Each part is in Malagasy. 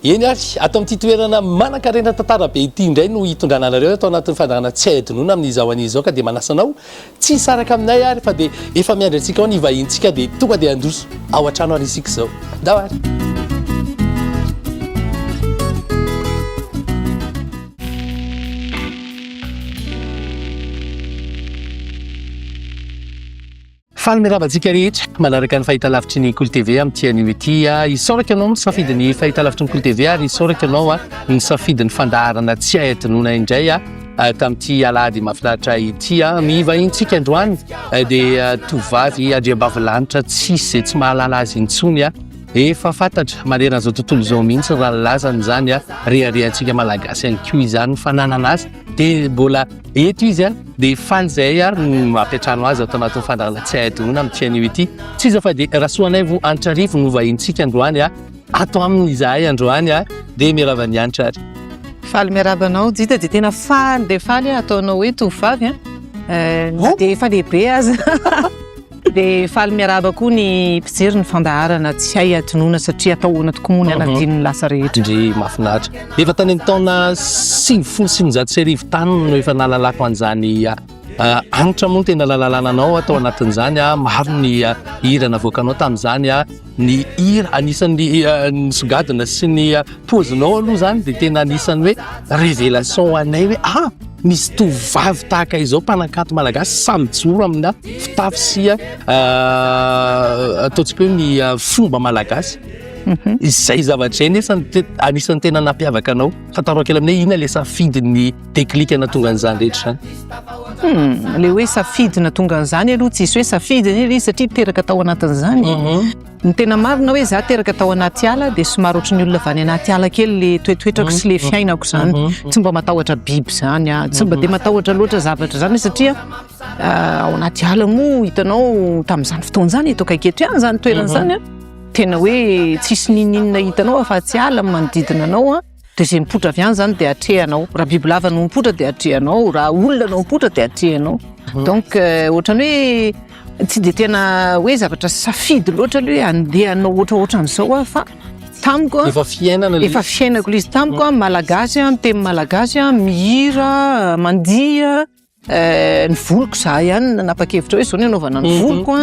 eny ary atao amin'ity toerana manan-karena tantara be ity indray no hitondrananareo atao anatin'ny fandarana tsy adinoina amin'izao an'izao ka dia manasanao tsy saraka aminay ary fa dia efa miandry antsika ao ny vahintsika dia tonga dia androso ao an-trano ary isika izao dao ary faly miravantsika rehetra manaraka ny fahitalavitry ny Kolo TV amin'ity anio ity isaoraka ianao misafidy ny fahitalavitry ny Kolo TV ary isaoraka ianao misafidy ny fandaharana tsy adinoina indray tamin'ity alahady mahafinaritra ity mivahintsika androany dia tovavy andriambavilanitra tsisy tsy mahalala azy intsony efa fantatra maneran'izao tontolo izao mihitsy raha lazany zany reharehantsika malagasy ihany koa izany fananana azy dia mbola eto izy dia faly zay mampiatrano azy atao anatin'ny fandarana tsy adinoina amin'ity anio ity tsy iza fa dia rasoanay vo antrarivo no vahintsika androany atao amin'izahay androany dia miarava ny anitra ary faly miarabanao dita dia tena faly dia faly ataonao hoe tovavy dia efa lehibe azy dia faly miaraba koa ny mpijery ny fandaharana tsy hay adinoina satria atao anaty mony anadininy lasa rehetra ndry mahafinaritra efa tany amin'ny taona 1990 tany no efa nalalako an'izany anitra moa tena lalalananao atao anatin'izany maro ny hira navoakanao tamin'izany ny hira anisan'ny sogadina sy ny pozinao aloha zany dia tena anisan'ny hoe révélation anay hoe misy tovavy tahaka izao mpanakanto malagasy samijoro amina fitafy sy ataontsika hoe ny fomba malagasy izay zavatra eny anisan'ny tena nampiavaka anao fantarao kely aminay ina le safidiny déclic na tonga an'izany rehetra zany le hoe safidina tonga an'izany aloha tsisy hoe safidiny izy satria teraka tao anatin'izany ny tena marina hoe za teraka tao anaty ala dia somary ohatry ny olona avy any anaty ala kely le toetoetrako sy le fiainako zany tsy mba matahotra biby zany tsy mba dia matahotra loatra zavatra zany satria ao anaty ala moa hitanao tamin'izany fotoan'izany eto akaiketrany zany toeran'izany tena hoe tsisy ninina hitanao afa-tsy ala manodidina anao dia izay mipotra avy any zany dia atrehanao raha bibilava no mipotra dia atrehanao raha olona no mipotra dia atrehanao donc ohatrany hoe tsy dia tena hoe zavatra safidy loatra le hoe andehanao ohatraohatran'izao fa tamiko efa fiainako izy tamiko malagasy miteny malagasy mihira mandia ny voloko za ihany nanapa-kevitra hoe zao ny anaovana ny voloko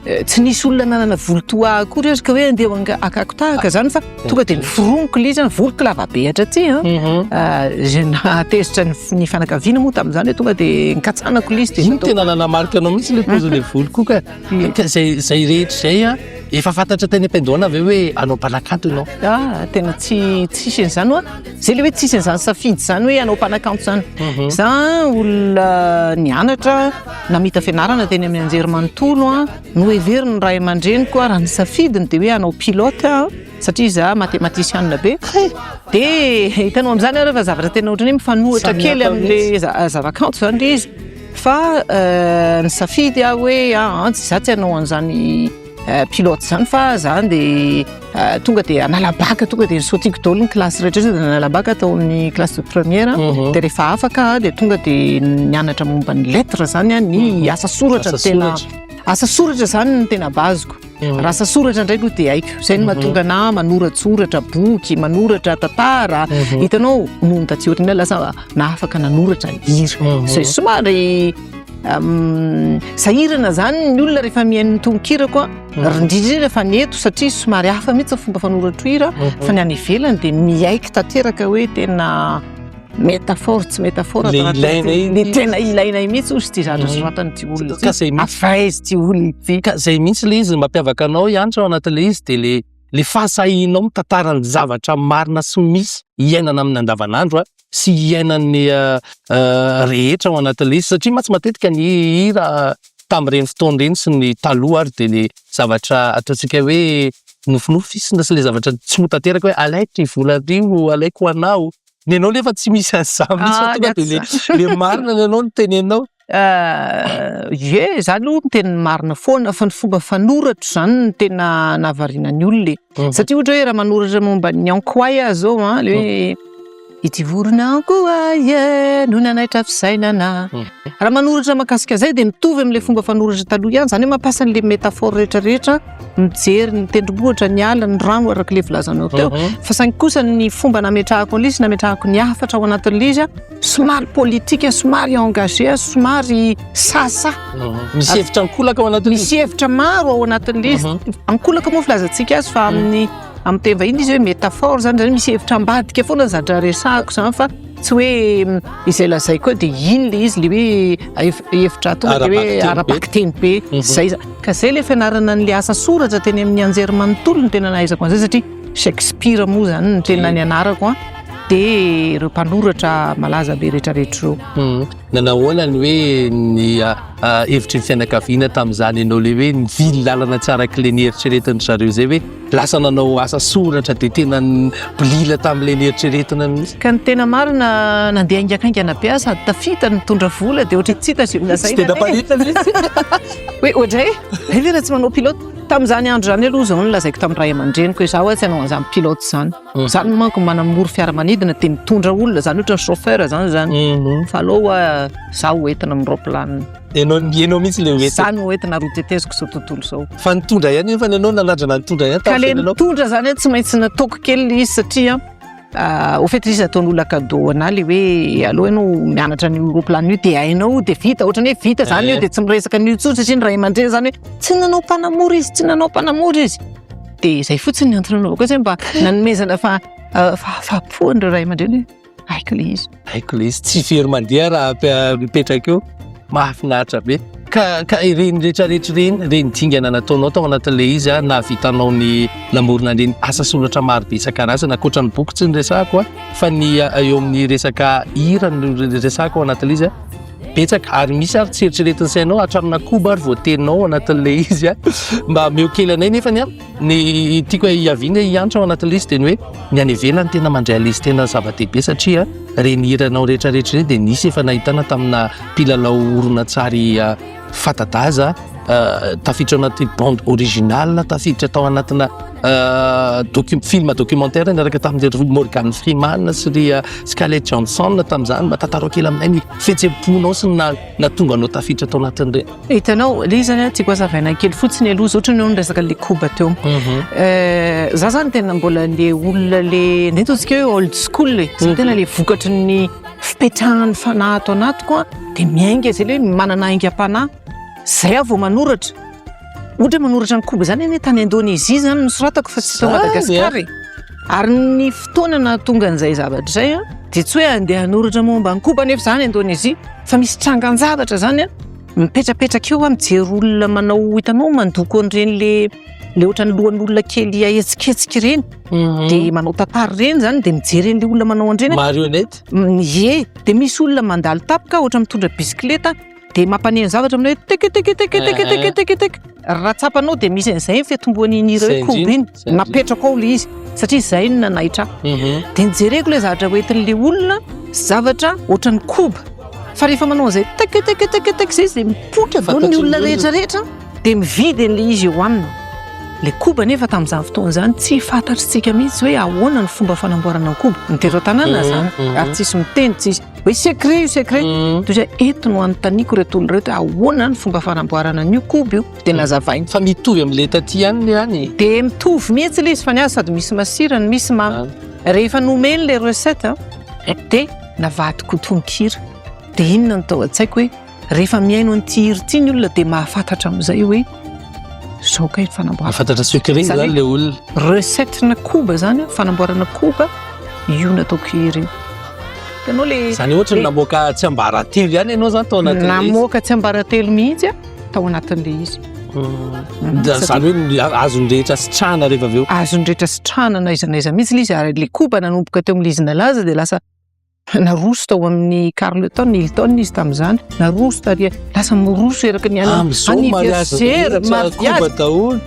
tsy nisy olona nanana volo toa akory azy ka hoe andeha akako tahaka zany fa tonga dia niforoniko le izy voloko lava be hatraty zay natezitra ny fanakaviana moa tamin'izany hoe tonga dia nikatsanako le izy dia tena nanamarika anao mihitsy le pozin'le voloko ka zay rehetra zay efa fantatra teny am-pendoana avy hoe anao mpanakanto ianao tena tsisy an'izany zay le hoe tsisy an'izany safidy zany hoe anao mpanakanto zany za olona nianatra namita fianarana teny amin'ny anjerimanontolo no heveriny ray aman-dreniko raha ny safidiny dia hoe anao pilote satria za mathématicienne be dia hitanao amin'izany rehefa zavatra tena ohatrany hoe mifanohitra kely amin'le zavakanto zany le izy fa ny safidy hoe tsy za tsy hanao an'izany pilote zany fa zany dia tonga dia analabaka tonga dia nisautiko daholo ny klasy rehetra dia analabaka tao amin'ny classe de première dia rehefa afaka dia tonga dia nianatra momba ny lettre zany ny asa soratra tena asa soratra zany ny tena baziko raha asa soratra indray aloha dia haiko izay no mahatonga na manoratra boky manoratra tantara hitanao nohony tatsy ohatrany lasa naafaka nanoratra hira izay somary sahirana zany ny olona rehefa mihaino tononkirako indrindra rehefa ny eto satria somary hafa mihitsy fomba fanoratro hira fa ny any ivelany dia miaiky tanteraka hoe tena métaphore tsy métaphore le tena ilainay mihitsy ozy ty zatra soratany ty olona afaizy ty olona ty ka zay mihitsy le izy mampiavaka anao ianitra ao anatin'le izy dia le fahasahinao mitantarany zavatra marina sy misy iainana amin'ny andavanandro sy iainan'ny rehetra ao anatin'le izy satria matsy matetika ny hira tamin'ireny fotoana ireny sy ny taloha ary dia le zavatra ataontsika hoe nofinofisina sy le zavatra tsy motanteraka hoe alaiko volan'io alaiko anao ny anao nefa tsy misy an'izany mihitsy tonga dia le marina ny anao no teneninao zany aloha ny tena marina foana fa ny fomba fanoratro zany ny tena nahavariana ny olona satria ohatra hoe raha manoratra momba ny Ankoay zao le hoe ity vorona ankoay no nanaitra fisainana. Raha manoratra makasika zay dia mitovy amin'ilay fomba fanoratra taloha ihany, zany hoe mampiasa an'ilay métaphore rehetrarehetra, mijery ny tendrombohitra, ny ala, ny rano araka ilay volazanao teo. Fa saingy kosa ny fomba nametrahako an'ilay izy, nametrahako ny hafatra ao anatin'ilay izy, somary politika, somary engagé, somary sasa. Misy hevitra ankolaka ao anatin'ilay izy. Misy hevitra maro ao anatin'ilay izy. Ankolaka moa filazantsika azy fa amin'ny teny vahiny izy hoe métaphore zany, misy hevitra ambadika foana zatra resahako zany, fa tsy hoe izay lazay koa dia iny le izy le hoe hevitra tonga dia hoe ara-bakiteny be zay. Ka zay le fianarana n'le asa soratra teny amin'ny anjery manontolo no tena nahaizako an'izay, satria Shakespeare moa zany no tena nianarako dia ireo mpanoratra malaza be rehetrarehetra ireo. Nanahoana ny hoe ny hevitry ny fianakaviana tamin'izany ianao le hoe nivily lalana tsara k'ilay nieritreretin'ny zareo zay hoe lasa nanao asa soratra dia tena bolila tamin'ilay nieritreretina mihitsy. Ka ny tena marina nandeha aingakaingana be sady tafita nitondra vola dia ohatry tsy hita zay lazaina. Tena paritana mihitsy. Hoe ohatray e vera tsy manao pilote. Tamin'izany andro zany aloha zao nolazaiko tamin'ny ray aman-dreniko hoe zaho tsy hanao an'izany pilote zany. Zany manko manamoro fiaramanidina dia mitondra olona zany ohatra ny chauffeur zany. Fa aloha zaho hoentina amin'ny roplanina. Ianao mihitsy le hoentina. Zany hoentina roteteziko izao tontolo izao. Fa nitondra ihany fa ianao nalandrana nitondra ihany. Ka le nitondra zany tsy maintsy nataoko kely izy satria au fait izy ataon'olona cadeau ana le hoe aloha ianao mianatra ny roplanina io dia hainao dia vita, ohatrany hoe vita zany io dia tsy miresaka an'io tsotra satria ny ray aman-dreny zany hoe tsy nanao mpanamory izy, tsy nanao mpanamory izy. Dia izay fotsiny ny antony koa zay mba nanomezana fahapohan'ireo ray aman-dreny hoe haiko le izy. Haiko le izy, tsy very mandeha raha mipetraka eo, mahafinaritra be. Ka ireny rehetrarehetra reny dingana nataonao tao anatin'ilay izy nahavitanao ny lamorona ireny asa soratra maro be isan-karazany, ankoatra ny boky tsy ny resahako fa ny eo amin'ny resaka hira no resahako ao anatin'ilay izy betsaka, ary misy ary tsy eritreretin'ny sainao hatramina koba ary voateninao anatin'ilay izy mba meo kely anay nefa ny tiako hiaviana hiantra ao anatin'ilay izy dia ny hoe ny any ivelany tena mandray ilay izy tena zava-dehibe satria reny hiranao rehetrarehetra reny dia nisy efa nahitana tamina mpilalao horonantsary fanta-daza tafiditra anaty bande originale, tafiditra tao anatina film documentaire niaraka tamin'ilay Morgan Freeman sy ry Scarlett Johansson tamin'izany, mba tantara kely aminay ny fihetseham-ponao sy natonga anao tafiditra tao anatin'ireny. Hitanao le izy tiako hazavaina kely fotsiny aloha ohatry ny resaka le koba teo. Za zany tena mbola le olona le netaontsika hoe old school zay tena le vokatry ny fipetrahan'ny fanahy ato anatiko dia miainga zay le manana aingam-panahy. Zay aho vao manoratra. Ohatra manoratra ny koba zany tany Indonezia zany nosoratako fa tsy tao Madagasikara. Ary ny fotoana nahatonga an'izay zavatra izay dia tsy hoe andeha hanoratra momba ny koba nefa zany Indonezia, fa misy trangan-javatra zany mipetrapetraka eo mijery olona manao hitanao mandoko an'ireny le ohatran'ny lohan'olona kely ahetsiketsiky ireny dia manao tantara ireny zany dia mijery an'ilay olona manao an'ireny. Marionnette. Ie, dia misy olona mandalo tapaka ohatra mitondra bisikileta dia mampaneno zavatra amin'ilay tek raha tsapanao dia misy an'izay ny fiatomboan'iny ireo koba iny napetraka ao ilay izy satria izay no nanaitra. Dia nijereko ilay zavatra hoentin'ilay olona zavatra ohatran'ny koba, fa rehefa manao an'izay tek zay izy dia mipotra daholo ny olona rehetrarehetra dia mividy an'ilay izy eo aminy. Le koba nefa tamin'izany fotoana izany tsy fantatritsika mihitsy hoe ahoana ny fomba fanamboarana ny koba. Nitero tanàna zany ary tsisy miteny, tsisy hoe secret toy izay eto no anontaniako reto olona reto ahoana ny fomba fanamboarana an'io koba io dia nazavaina. Fa mitovy amin'ilay taty ihany le any. Dia mitovy mihitsy ilay izy fa ny azy sady misy masirany misy mamy. Rehefa nomeny ilay recette dia navadiko tononkira. Dia inona no tao an-tsaiko hoe rehefa miaino an'ity hira ity ny olona dia mahafantatra amin'izay hoe zao kay fanamboarana. Fantatra secret zany le olona. Recette na koba zany fanamboarana koba io nataoko hira io. Itanao le zany ohatra ny namoaka tsy ambaratelo ihany ianao zany tao anatin'ilay izy. Namoaka tsy ambaratelo mihitsy tao anatin'ilay izy. Zany hoe azon-drehetra sitrahana rehefa avy eo. Azon-drehetra sitrahana na iza na iza mihitsy ilay izy ary le koba nanomboka teo amin'ilay izy nalaza dia lasa naroso tao amin'ny Carleton, Hilton izy tamin'izany, naroso taria lasa miroso eraka ny anniversaire mariage daholo.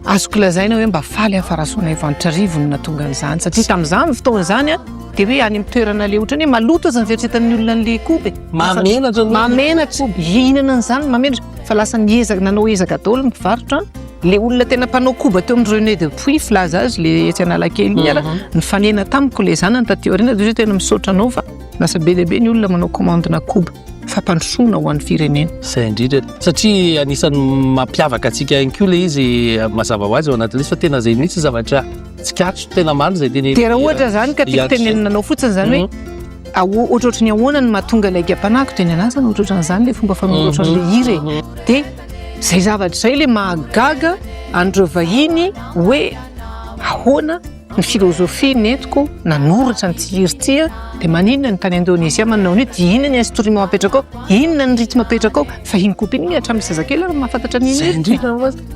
Azoko lazaina hoe mba faly afarasoana evantrarivo no natonga an'izany satria tamin'izany fotoana izany dia hoe any amin'ny toerana le ohatrany hoe maloto aza ny veritretan'ny olona an'ilay koba. Mamenatra mamenatra hihinana an'izany mamenatra fa lasa niezaka nanao ezaka daholo mivarotra le olona tena mpanao koba teo amin'ny René de Puy filaza azy le etsy Analakely iny ara ny fanena tamiko le zanany taty aoriana dia tena misaotra anao fa lasa be lehibe ny olona manao commandena koba fampandrosoana ho an'ny firenena. Zay indrindra satria anisan'ny mampiavaka antsika ihany koa le izy mazava ho azy ao anatin'izy fa tena zay mihitsy zavatra tsikatso tena maro zay teny. Dia raha ohatra zany ka tiako tenenina fotsiny zany hoe ohatrohatry ny ahoana ny mahatonga ilay aigam-panahy teny anazy ohatrohatran'izany le fomba fanoratra an'le hira dia zay zavatra zay le mahagaga andreo vahiny hoe ahoana ny filozofia nentiko nanoratra ny tsihiry dia maninona ny tany Indonezia manao ny dia inona ny instrument mapetraka ao, inona ny rythme mapetraka ao, fa iny kopiny hatramin'ny zazakely ary mahafantatra n'iny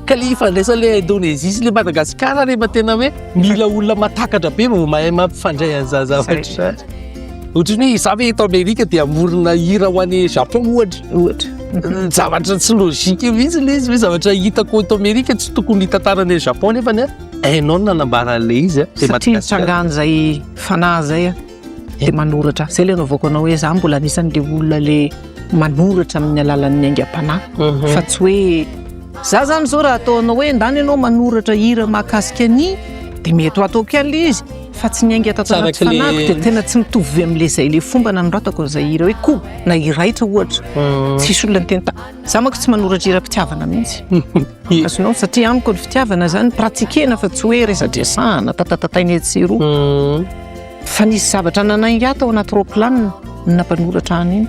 ka le ifandraisa le Indonezia sy le Madagasikara rehefa tena hoe mila olona matakatra be mahay mampifandray an'izany zavatra. Ohatrany hoe za eto Amerika dia amorona hira ho an'ny Japon ohatra zavatra tsy lôjika mihitsy le izy hoe zavatra hitako eto Amerika tsy tokony hitantaran'ny Japon nefa ny hainao no nanambara an'le izy satria tsangana fanahy zay dia manoratra zay le anaovako anao hoe za mbola anisan'le olona le manoratra amin'ny alalan'ny aingam-panahy fa tsy hoe za zany zao raha ataonao hoe ndany ianao manoratra hira mahakasika ny dia mety ho ataoko ihany le izy fa tsy ny ainga tato anaty fanahiko dia tena tsy mitovy amin'le zay le fomba nanoratako zay hira hoe koba na hiraitra ohatra tsisy olona ny tena za manko tsy manoratra hira mpitiavana mihitsy azonao satria amiko ny fitiavana zany pratikena fa tsy hoe resadresahana tatatatainy etseroa fa nisy zavatra nanaingata ao anaty roplanina nampanoratra an'iny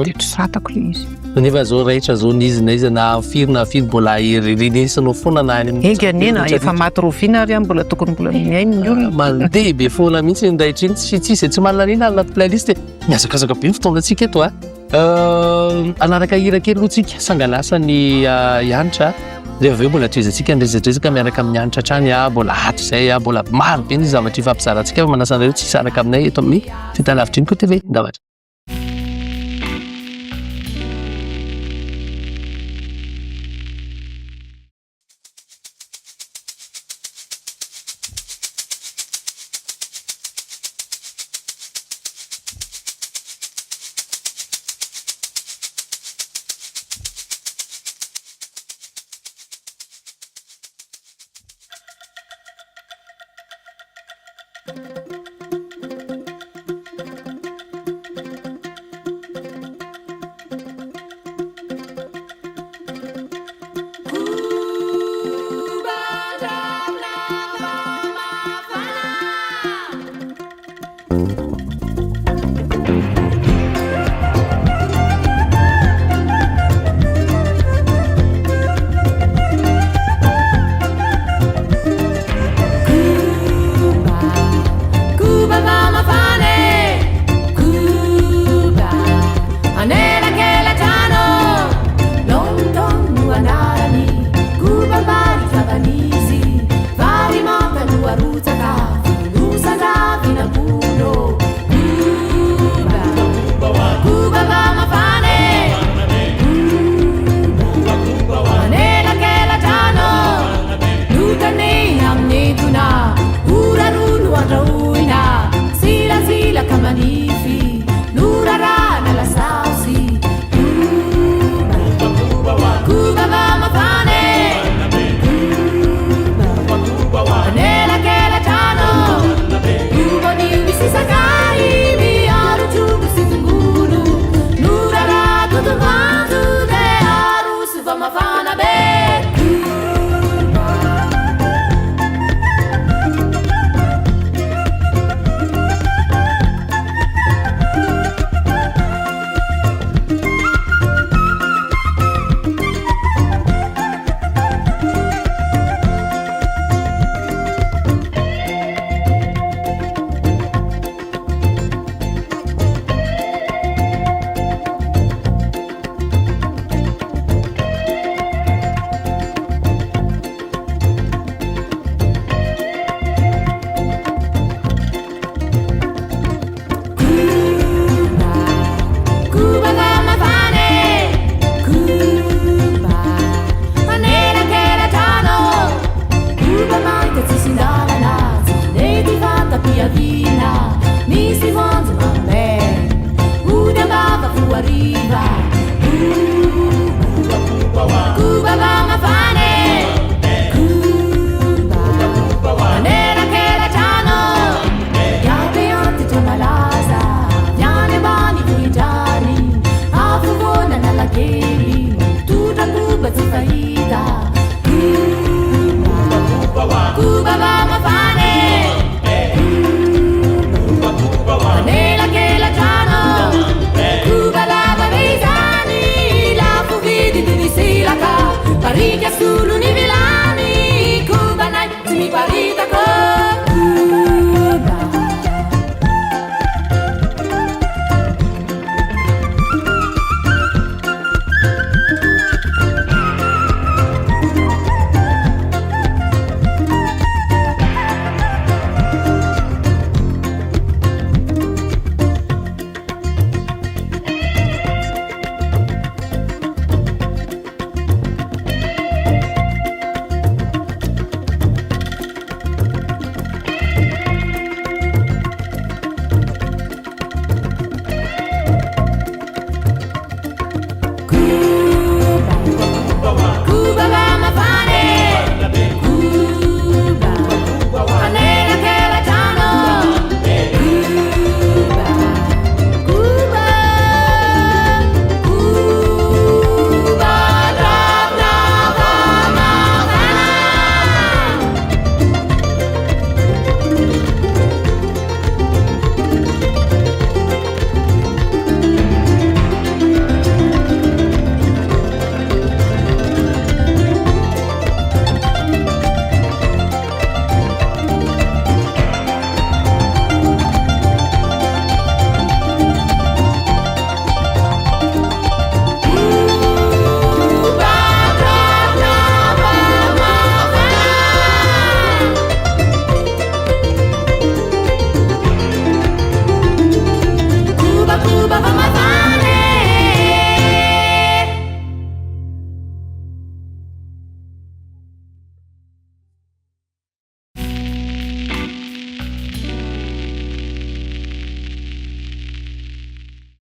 dia tsy ratako le izy nefa zao raitra zao n'izy na izy na firy mbola renesinao foana na any enga nena efa maty rovina ary mbola tokony mbola miainy ny olona mandeha be foana mihitsy ny raitra iny tsy tsy manana an'iny anaty playlist miazakazaka be ny fotoanantsika eto anaraka hira kely aloha tsika sangalasany hanitra dia avy eo mbola toezantsika nyrezadrezaka miaraka amin'ny hanitra hatrany mbola ato zay mbola maro be ny zavatra ifampizarantsika fa manasanareo tsy saraka aminay eto amin'ny fahitalavitra iny koa TV ndavatra.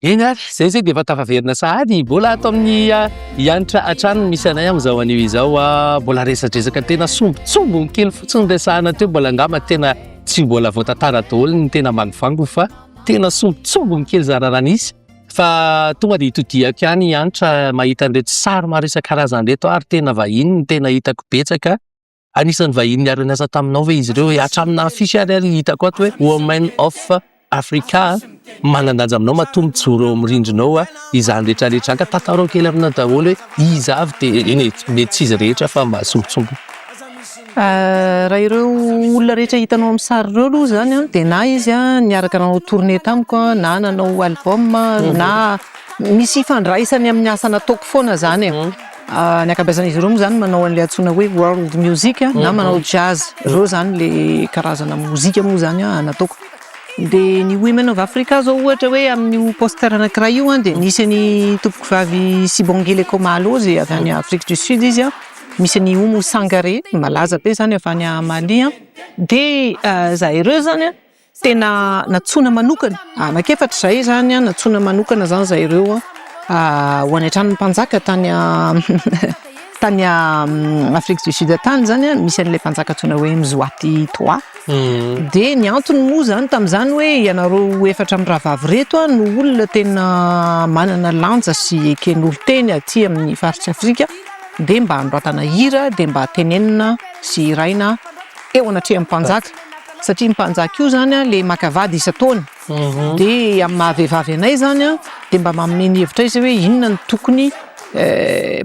Eny ary zay zay de efa tafaverina sahady mbola ato amin'ny hianitra an-trano misy anay amin'izao anio izao mbola resadresaka tena sombotsombony kely fotsiny resahana teo mbola angamba tena tsy mbola voatantara daholo ny tena magnivango fa tena sombotsombony kely zararana izy fa tonga de hitodiako ihany hianitra mahita an'ireto sary maro isan-karazany reto ary tena vahiny ny tena hitako betsaka anisan'ny vahiny niaro niasa taminao ve izy ireo hatramina afisy ary hitako ato hoe Women of Africa manandanja aminao matombojoro eo amin'ny rindrinao izany rehetrarehetra ka tantarao kely aminao daholo hoe izy avy de eny mety tsy izy rehetra fa mba sombotsombony. Raha ireo olona rehetra hitanao amin'ny sary ireo aloha zany de na izy niaraka nanao tournée tamiko na nanao album na misy ifandraisany amin'ny asa nataoko foana zany ny akabeazan'izy ireo moa zany manao an'ilay antsoina hoe world music na manao jazz ireo zany le karazana mozika moa zany nataoko. De ny Women of Africa zao ohatra hoe amin'ny poster anankiray io de nisy ny tompoko vavy Sibongile Komalo zay avy any Afrique du Sud izy misy ny Oumou Sangaré malaza be zany avy any Mali de za ireo zany tena natsona manokana anakefatra zay zany natsona manokana zany za ireo ho any an-tranon'ny mpanjaka tany tany Afrique du Sud tany zany misy an'ilay mpanjaka tsona hoe Mzwati 3 de ny antony moa zany tam'izany hoe ianareo efatra amin'ny rahavavy reto no olona tena manana lanja sy eken'olo-teny aty amin'ny faritra Afrika de mba androatana hira de mba tenenina sy raina eo anatrehan'ny mpanjaka satria ny mpanjaka io zany le makavady isa-taona de amin'ny mahavehivavy anay zany de mba mameno hevitra izy hoe inona ny tokony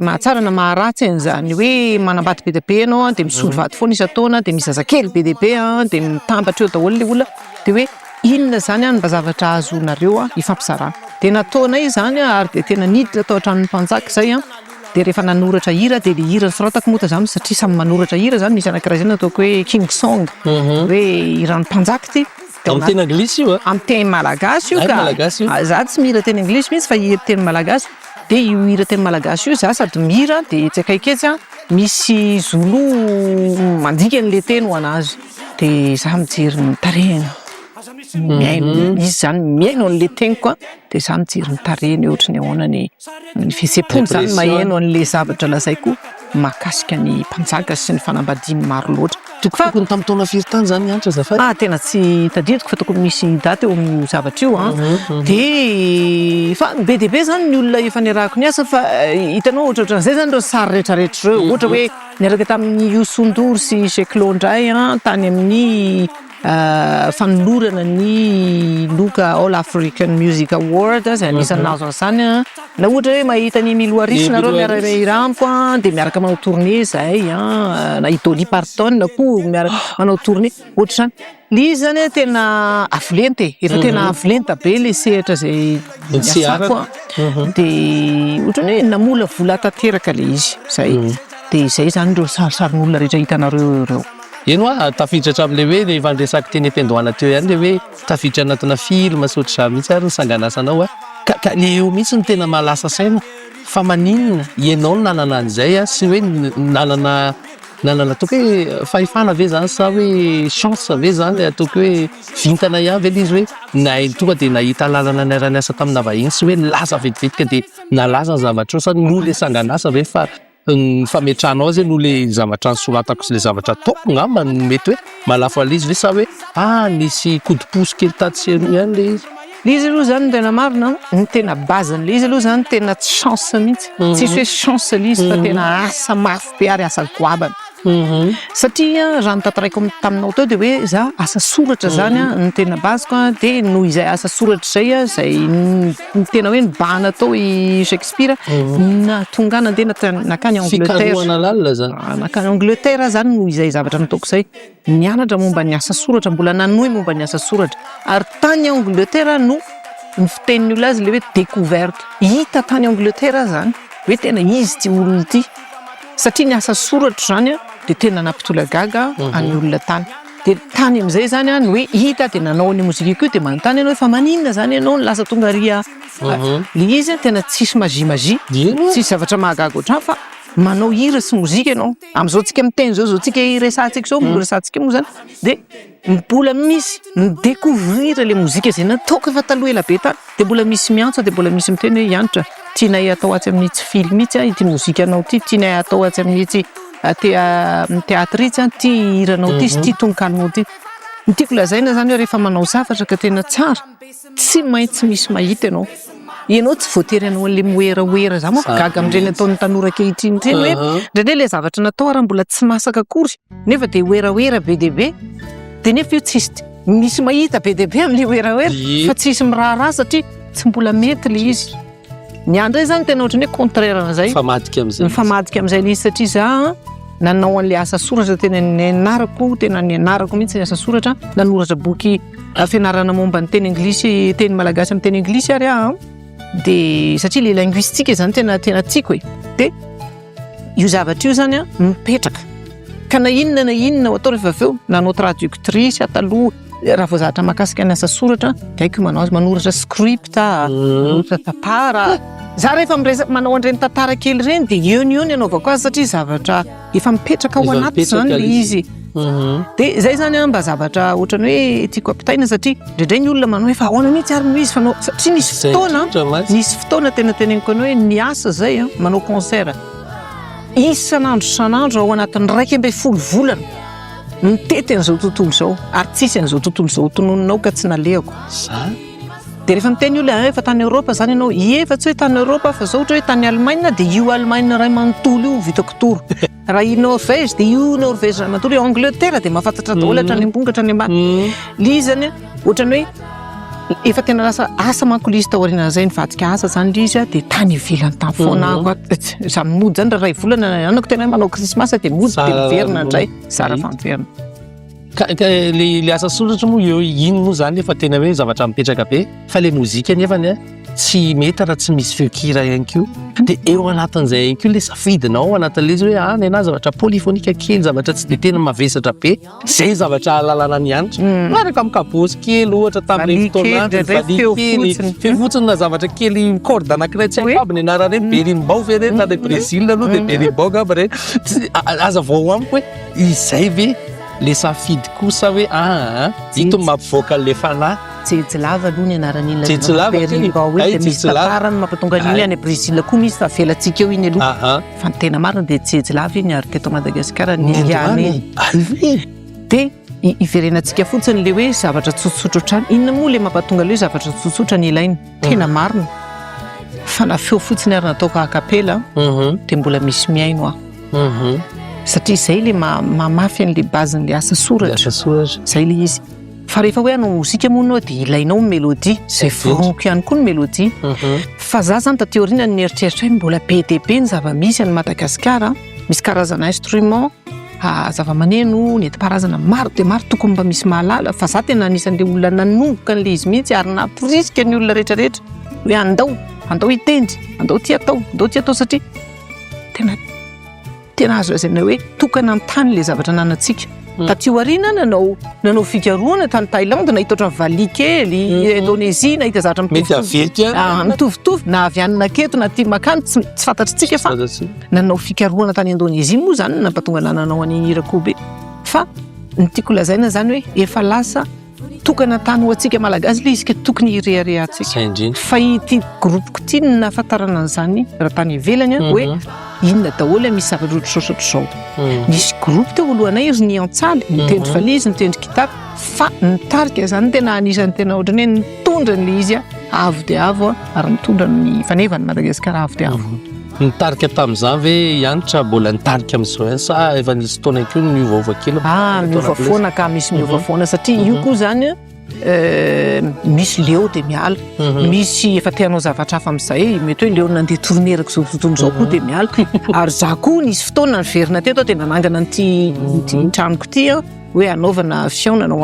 mahatsara na maharatsy zany hoe manambady be dia be ianao de misolo vady foana isa-taona de misy zazakely be dia be de mitambatra eo daholo le olona de hoe inona zany mba zavatra azonareo ifampizarana de nataonay zany ary de tena niditra tao an-tranon'ny mpanjaka zay de rehefa nanoratra hira de le hira soratako moa zany satria samy manoratra hira zany misy anankiray zany ataoko hoe king song hoe hiran'ny mpanjaka ty amin'ny teny anglisy io amin'ny teny malagasy io ka za tsy mihira teny anglisy mihitsy fa hira teny malagasy de io hira teny malagasy io za sady mihira de tsy akaiketsy misy zolo mandika an'le teny ho anazy de za mijery ny tarehiny miaino izy zany miaino an'le teniko de za mijery ny tarehiny ohatrany ahoana ny fisepony zany maheno an'le zavatra lazaiko mahakasika ny mpanjaka sy ny fanambadiany maro loatra. Tokony tamin'ny taona firy tany zany nianatra zafady? Tena tsy tadidiko fa tokony misy daty eo amin'ny zavatra io de fa be dia be zany ny olona efa niarahako ny asa fa hitanao ohatraohatran'izay zany ireo sary rehetrarehetra ireo ohatra hoe niaraka tamin'ny Youssou N'Dour sy Kolo indray tany amin'ny fanolorana ny Luka All African Music Award zay anisan'ny nazo an'izany na ohatra hoe mahita ny Emile Waris nareo miaraka irampo de miaraka manao tournée zay na i Dolly Parton koa miaraka manao tournée ohatr'izany le izy zany tena avolenta efa tena avolenta be le sehatra zay niasako de ohatrany hoe namola vola tanteraka le izy zay de zay zany ireo sarisarin'olona rehetra hitanareo ireo. Eno tafiditra hatramin'le hoe rehefa niresaka teny am-piandohana teo ihany le hoe tafiditra anatina film sy ohatr'izany mihitsy ary nysanganasanao ka le eo mihitsy ny tena mahalasa saina fa maninona ianao no nanana an'izay sy hoe nanana ataoko hoe fahefana ve zany sa hoe chance ve zany le ataoko hoe vintana ihany ve izy hoe tonga de nahita lalana niara-niasa tamina vahiny sy hoe laza vetivetika de nalaza ny zavatra sa no le sanganasa ve fa ny fametranao zay no le zavatra soratako sy le zavatra ataoko ngamba mety hoe malafo alizy ve sa hoe nisy kodiposy kely tatsy ihany le izy. Le izy aloha zany tena marina ny tena bazan'le izy aloha zany tena tsy chance mihitsy tsisy hoe chance le izy fa tena asa mafy be ary asa goabana satria raha nitantaraiko taminao teo de hoe za asa soratra zany ny tena baziko de noho izay asa soratra zay ny tena hoe nibahana tao i Shakespeare na tonga nandeha nakany Angleterre nakany Angleterre zany noho izay zavatra nataoko zay nianatra momba ny asa soratra mbola nanohy momba ny asa soratra ary tany Angleterre no ny fitenin'ny olona azy le hoe découverte hita tany Angleterre zany hoe tena izy ty olona ty satria ny asa soratra zany de tena nampitolagaga any olona tany de tany am'izay zany no hoe hita de nanao ny mozika io de manontany ianao fa maninona zany ianao ny lasa tonga ria le izy tena tsisy magie tsisy zavatra mahagaga ohatrany fa manao hira sy mozika ianao am'izao tsika miteny zao tsika resantsika zao resantsika moa zany de mbola misy midécouvrir le mozika zay nataoko efa taloha ela be tany de mbola misy miantso de mbola misy miteny hoe Yanitra tianay atao atsy amin'ny itsy film itsy ity mozika anao ty tianay atao atsy amin'ny itsy théâtre itsy ty hiranao ty sy ty tononkalinao ty tiako lazaina zany hoe rehefa manao zavatra ka tena tsara tsy maintsy misy mahita ianao tsy voatery anao an'le moeraoera za moa gaga am'ireny ataon'ny tanora ankehitriny teny hoe ndraindray le zavatra natao raha mbola tsy masaka akory nefa de oeraoera be dia be de nefa io tsisy misy mahita be dia be amin'le oeraoera fa tsisy miraharaha satria tsy mbola mety le izy ny andray zany tena ohatrany hoe contraire an'izay mifamadika am'izay le izy satria za nanao an'le asa soratra tena ny anarako mihitsy asa soratra nanoratra boky fianarana momba ny teny anglisy teny malagasy amin'ny teny anglisy ary de satria le linguistique zany tena tiako de io zavatra io zany mipetraka ka na inona atao rehefa aveo nanao traductrice ataloha raha vao zavatra mahakasika ny asa soratra de haiko manoratra script manoratra tantara za rehefa manao an'ireny tantara kely ireny de iony anaovako azy satria zavatra efa mipetraka ao anaty zany le izy de zay zany mba zavatra ohatrany hoe tiako ampitaina satria ndraindray ny olona manao efa ahoana mihitsy ary no izy fanao satria nisy fotoana tena teneniko anao hoe ny asa zay manao concert isan'andro ao anatin'ny 1.5 volana mitety an'izao tontolo zao ary tsisy an'izao tontolo zao tononinao ka tsy nalehako de rehefa miteny olona efa tany Europa zany ianao efa tsy hoe tany Europa fa zao ohatra hoe tany Allemagne de io Allemagne ray manontolo io vitako toro raha i Norvège de io Norvège ray manontolo Angleterre de mahafantatra daholo hatrany ambongatra any ambany le izany ohatrany hoe efa tena lasa asa manko le izy tao aorianan'izay nivadika asa zany le izy de tany ivelany tany foana za mody zany raha volana anako tena manao krismasy de mody de miverina indray zara fa miverina le asa soratra moa ino moa zany efa tena hoe zavatra mipetraka be fa le mozika nefany tsy mety raha tsy misy feokira ihany koa de eo anatin'izay ihany koa le safidinao anatin'le izy hoe nena zavatra polyphonika kely zavatra tsy de tena mavesatra be zay zavatra lalana ny Yanitra araka mikabosy kely ohatra tamin'ny fotoanandro feo fotsiny na zavatra kely corde anankiray tsy haiko aby ny anarany hoe berimbao ve reny na le Brésil aloha de berimbao gaba reny aza vao amiko hoe izay ve le safidy kosa hoe ito mampivoaka le fanahy tsejilava aloha ny anaran'ilona berimbao de misy tantarany mampatonga an'iny any Brésil koa misy fa velantsika eo iny aloha fa ny tena marina de tsejilava iny ary teto Madagasikara ny Indiany de iverenantsika fotsiny le hoe zavatra tsotsotra otrany inona moa le mampatonga le zavatra tsotsotra ny ilainy tena marina fa na feo fotsiny ary nataoko akapela de mbola misy miaino satria zay le mamafy an'le bazin'le asa soratra zay le izy fa rehefa hoe anao mozika moa anao de ilainao mélodie zay voroniko ihany koa ny mélodie fa za zany taty aoriana ny eritreritra hoe mbola be dia be ny zava-misy any Madagasikara misy karazana instrument zava-maneno nentim-paharazana maro de maro tokony mba misy mahalala fa za tena anisan'le olona nanomboka an'le izy mihitsy ary namporisika ny olona rehetrarehetra hoe andao hitendry andao ty atao satria tena azo azana hoe tokana amin'ny tany le zavatra nanantsika taty aoriana nanao fikaroana tany Thaïlande nahita ohatran'ny valiha kely Indonésia nahita zavatra mitovitovy na avy anina keto na ty makany tsy fantatritsika fa nanao fikaroana tany Indonésia moa zany nampatonga nananao any Irakobe fa ny tiako lazaina zany hoe efa lasa tokana tany ho antsika malagasy le izy ka tokony hireharehantsika fa ity gropoko ty nahafantarana an'izany raha tany ivelany hoe inona daholo misy zavatra ohatr'izao misy groupe teo alohanay izy ny antsaly mitendry valizy mitendry gitara fa ny Tarika zany tena anisan'ny tena ohatrany hoe nitondra n'le izy avo de avo ary mitondra ny fanevany Madagasikara avo de avo ny Tarika tamin'izany ve Yanitra mbola ny Tarika amin'izao sa efa nisy fotoana kely miovaova kely miova foana ka misy miova foana satria io koa zany misy leo de miala misy efa te hanao zavatra hafa amin'izay mety hoe leo nandeha tournerako zao tontolo zao koa de miala ary za koa nisy fotoana niverina teto de nanangana n'ity tranoko ty hoe anaovana fiaonana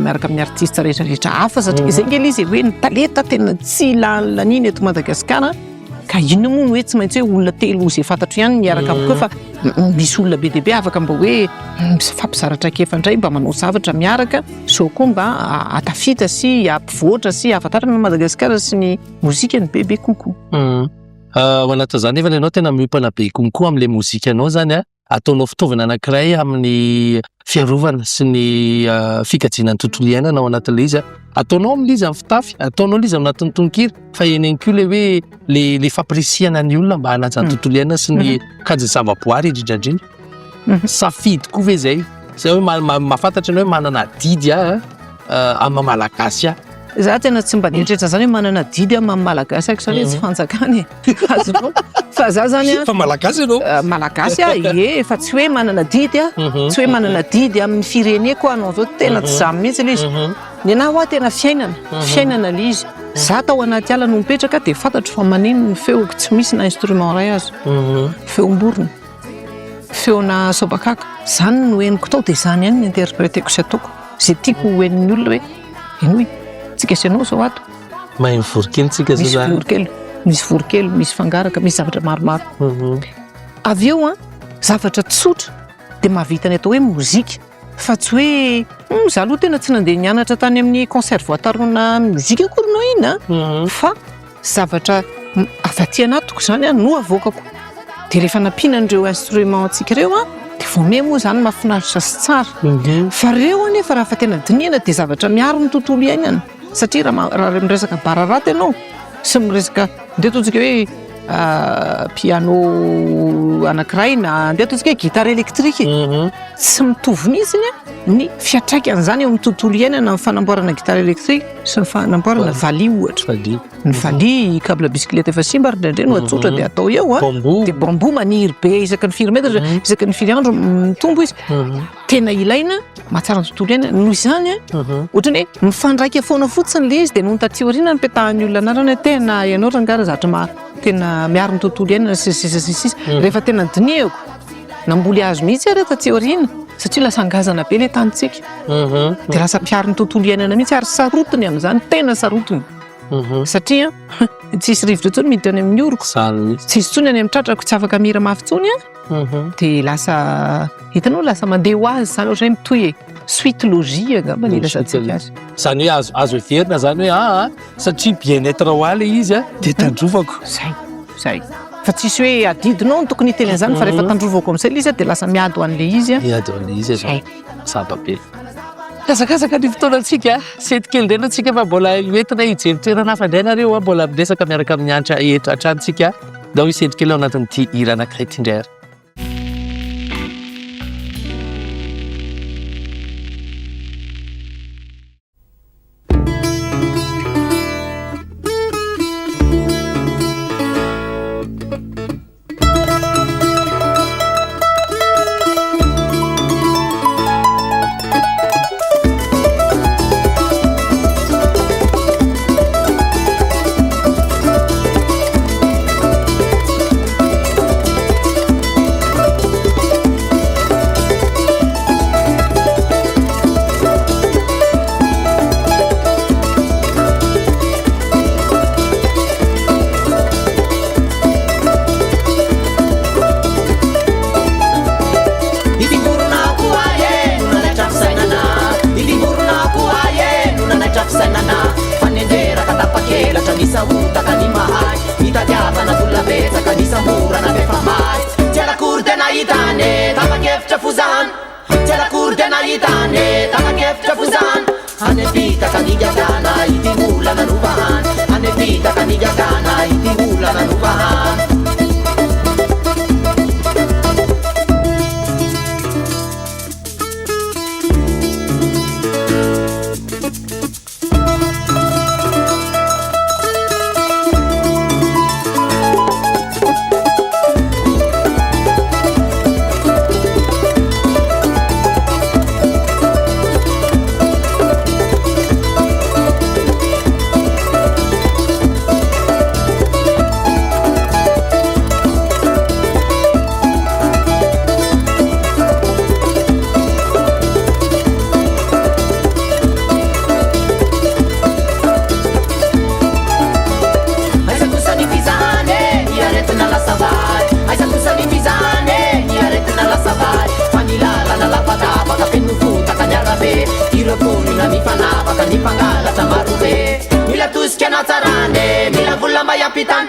miaraka amin'ny artiste rehetrarehetra hafa satria zay ngely izy hoe ny talenta tena tsy laniny eto Madagasikara ka ino moa hoe tsy maintsy hoe olona telo izay fantatro ihany miaraka amiko fa misy olona be dia be afaka mba hoe fampizaratra kefa indray mba manao zavatra miaraka zao koa mba atafita sy ampivoatra sy ahafantarana Madagasikara sy ny mozika ny bebe kokoa Ao anatin'izany nefa ianao tena miompana be konkoa amin'ilay mozika anao zany a, ataonao fitaovana anankiray amin'ny fiarovana sy ny fikajiana ny tontolo iainana ao anatin'ilay izy a. Ataonao amin'ilay izy amin'ny fitafy, ataonao ilay izy ao anatin'ny tononkira, fa eny ihany koa ilay hoe le fampirisihana ny olona mba hanaja ny tontolo iainana sy ny kajy zavaboary indrindrandrindra. Safidy koa ve zay? Zay hoe mahafantatra ny hoe manana didy amin'ny malagasy a. Za tena tsy mba nieritreritra zany hoe manana didy amin'ny malagasy aiko zany hoe tsy fanjakany azonao. Fa za zany fa malagasy ianao? Malagasy fa tsy hoe manana didy tsy hoe manana didy amin'ny fireneko anao zao tena tsy zany mihitsy ilay izy. Ny anahy hoa tena fiainana ilay izy. Za tao anaty ala no mipetraka dia fantatro fa manino ny feoko tsy misy na instrument ray azy. Feom-borona, feona sobakaka. Zany no henoko tao dia zany ihany no interpréteko sy ataoko. Zay tiako hoenin'ny olona hoe ino hoe tsika sy anao zao ato. Mahay mivorokely tsika zao zany. Misy vorokely, misy fangaraka, misy zavatra maromaro. Avy eo zavatra tsotra dia mahavita ny atao hoe mozika. Fa tsy hoe za aloha tena tsy nandeha nianatra tany amin'ny conservatoire-na mozika akory no ina. Fa zavatra avy aty anatiko zany no avoakako. Dia rehefa nampiana an'ireo instrument antsika ireo dia vao me moa zany mahafinaritra sy tsara. Fa ireo anefa raha fa tena dinihana dia zavatra miaro ny tontolo iainana. Satria raha miresaka bararata ianao sy miresaka ndeha ataontsika hoe piano anankiray na ndeha ataontsika hoe gitara elektrika tsy mitovy mihitsy ny fiatraikany zany eo amin'ny tontolo iainana amin'ny fanamboarana gitara elektrika sy ny fanamboarana valiha ohatra. Ny valiha câble bisikileta efa simba indrindray no atsotra dia atao eo dia bambo maniry be isaky ny 4 metatra isaky ny 4 andro mitombo izy. Tena ilaina mahatsara ny tontolo iainana noho izany ohatrany hoe mifandraika foana fotsiny ilay izy dia noho ny taty aoriana no petahan'ny olona anarana tena ianao rangara zavatra tena miaro ny tontolo iainana sisisisisisy. Rehefa tena dinihako namboly azo mihitsy ary taty aoriana satria lasa angazana be ilay tanitsika. Dia lasa mpiaro ny tontolo iainana mihitsy ary sarotiny amin'izany tena sarotiny. Satria tsisy rivotra intsony miditra any amin'ny oroko, tsisy intsony any amin'ny tratrako tsy afaka mira mafy intsony dia lasa hitanao lasa mandeha ho azy zany ohatran'ny mitohy suite logie angamba ny ilasantsika azy. Zany hoe azo heverina zany hoe satria bien-être ho ahy ilay izy dia tandrovako. Zay. Fa tsisy hoe adidinao no tokony hiteny an'izany fa rehefa tandrovako amin'izay ilay izy dia lasa miady ho an'ilay izy. Miady ho an'ilay izy zay. Saba be. Kasakasaka ny fotoanantsika setikely indray antsika fa mbola hoentina hijery toerana hafa indray nareo mbola miresaka miaraka amin'ny antra eto antranontsika dao isetikely ao anatin'ity hira anankiray ity indray ary. Mila tuskena tarane, mila vulamba ya pitan.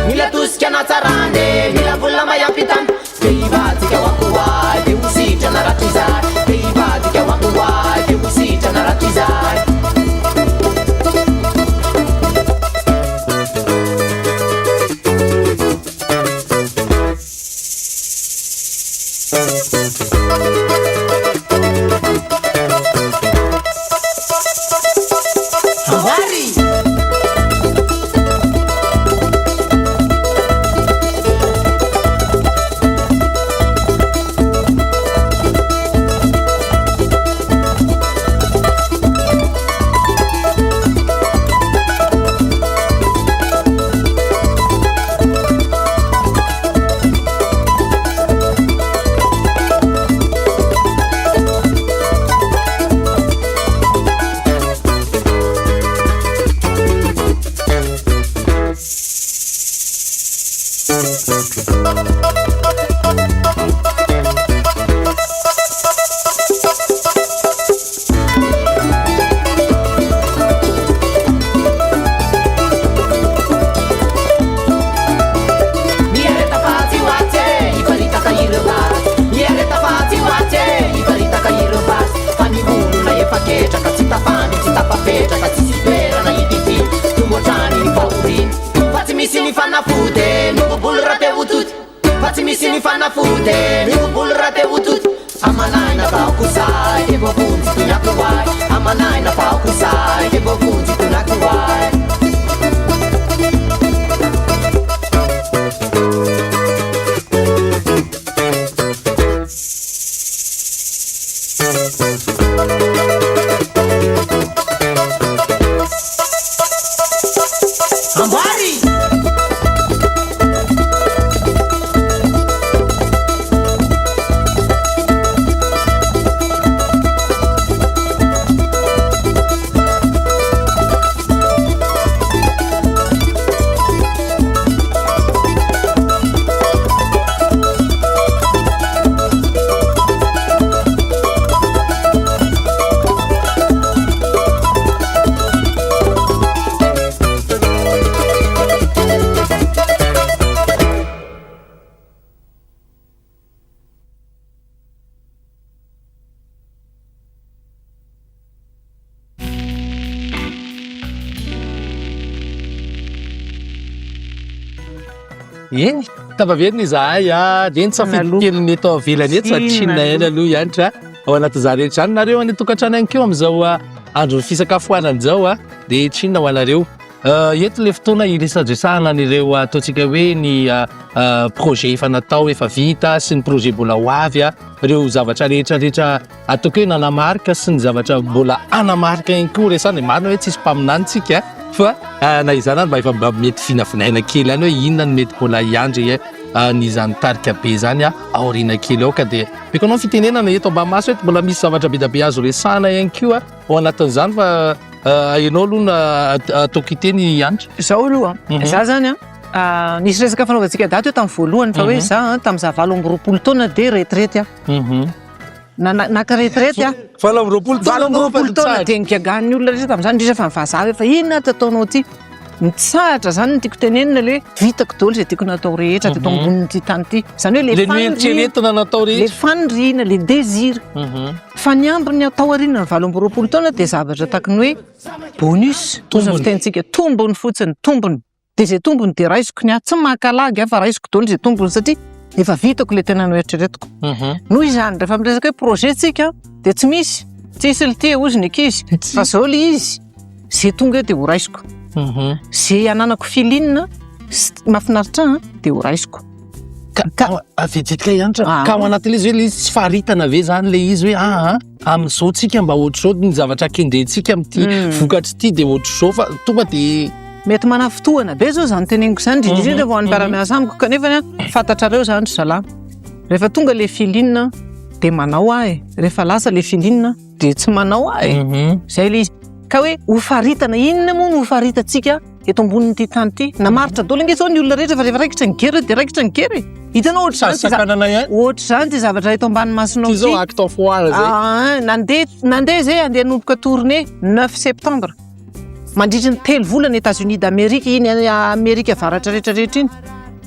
mila tosika natsarany mila volona mayampitany de ivadika hoakoay de hositrana ratry izay de ivadika hoakoay de hositrana ratry izay eny tafaverina izahay de nitsafidykeliny eto avelany eto satsinna eny aloha ianitra ao anaty za rehetra zany nareo any tokantrano any keo am'izao andro fisakafoanany zao de tsinna ho anareo eto le fotoana iresadresahana an'ireo ataontsika hoe ny projet efa natao efa vita sy ny projet mbola ho avy ireo zavatra rehetrarehetra ataoko hoe nanamarika sy ny zavatra mbola anamarika ihany koa resana marina hoe tsisy mpaminantsika fa na izany any mba efa mety vinavinaina kely any hoe inona no mety mbola hiandry nyzany tarika be zany aoriana kely ao ka de meko anao fitenenana eto Ambamaso eto mbola misy zavatra be da be azo resahana ihany koa ao anatin'izany fa ianao aloha na ataoko iteny ianitra zao aloha za zany nisy resaka fanaovantsika daty eo tamin'ny voalohany fa hoe za tamin'iza 20 taona de retraite naka retraite valo amby roapolo taona de nigagan'ny olona rehetra tamin'izany ndrisa fa mivazava fa inona tataonao ty mitsahatra zany ny tiako tenenina le vitako daholo zay tiako natao rehetra teto amboniny tany ty zany hoe le noeritreretana natao rehetra le faniriana le désir fa ny ambiny atao aoriana ny 20 taona de zavatra tahakany hoe bonus toza fitentsika tombony fotsiny tombony de zay tombony de raisiko ny tsy makalagy fa raisiko daholo zay tombony satria efa vitako le tena noeritreretiko noho izany rehefa miresaka hoe projet tsika de tsy misy tsisy le tia ozy ny ankizy fa zao le izy zay tonga de ho raisiko zay ananako filinina mahafinaritra de ho raisiko vetsitika ianitra ka ao anatin'le izy hoe le izy tsy faharitana ve zany le izy hoe amin'izao tsika mba ohatr'izao ny zavatra kendrentsika amin'ity vokatry ity de ohatr'izao fa tonga de mety mana fotoana be zao zany teneniko zany indrindra vao any mpiara-miasa amiko kanefa fantatrareo zany zala rehefa tonga le filinina de manao ahy rehefa lasa le filinina de tsy manao ahy zay le izy ka hoe ho faritana inona moa no ho faritatsika eto amboniny tany ty namaritra daholo ange zao ny olona rehetra fa rehefa raikitra ny gery de raikitra ny gery hitanao ohatra zany ty zavatra eto ambany masinao ty zao acte of war zay nandeha zay andeha nomboka tournée 9 septembre mandritra ny 3 volana États-Unis d'Amérique iny Amerika avaratra rehetrarehetra iny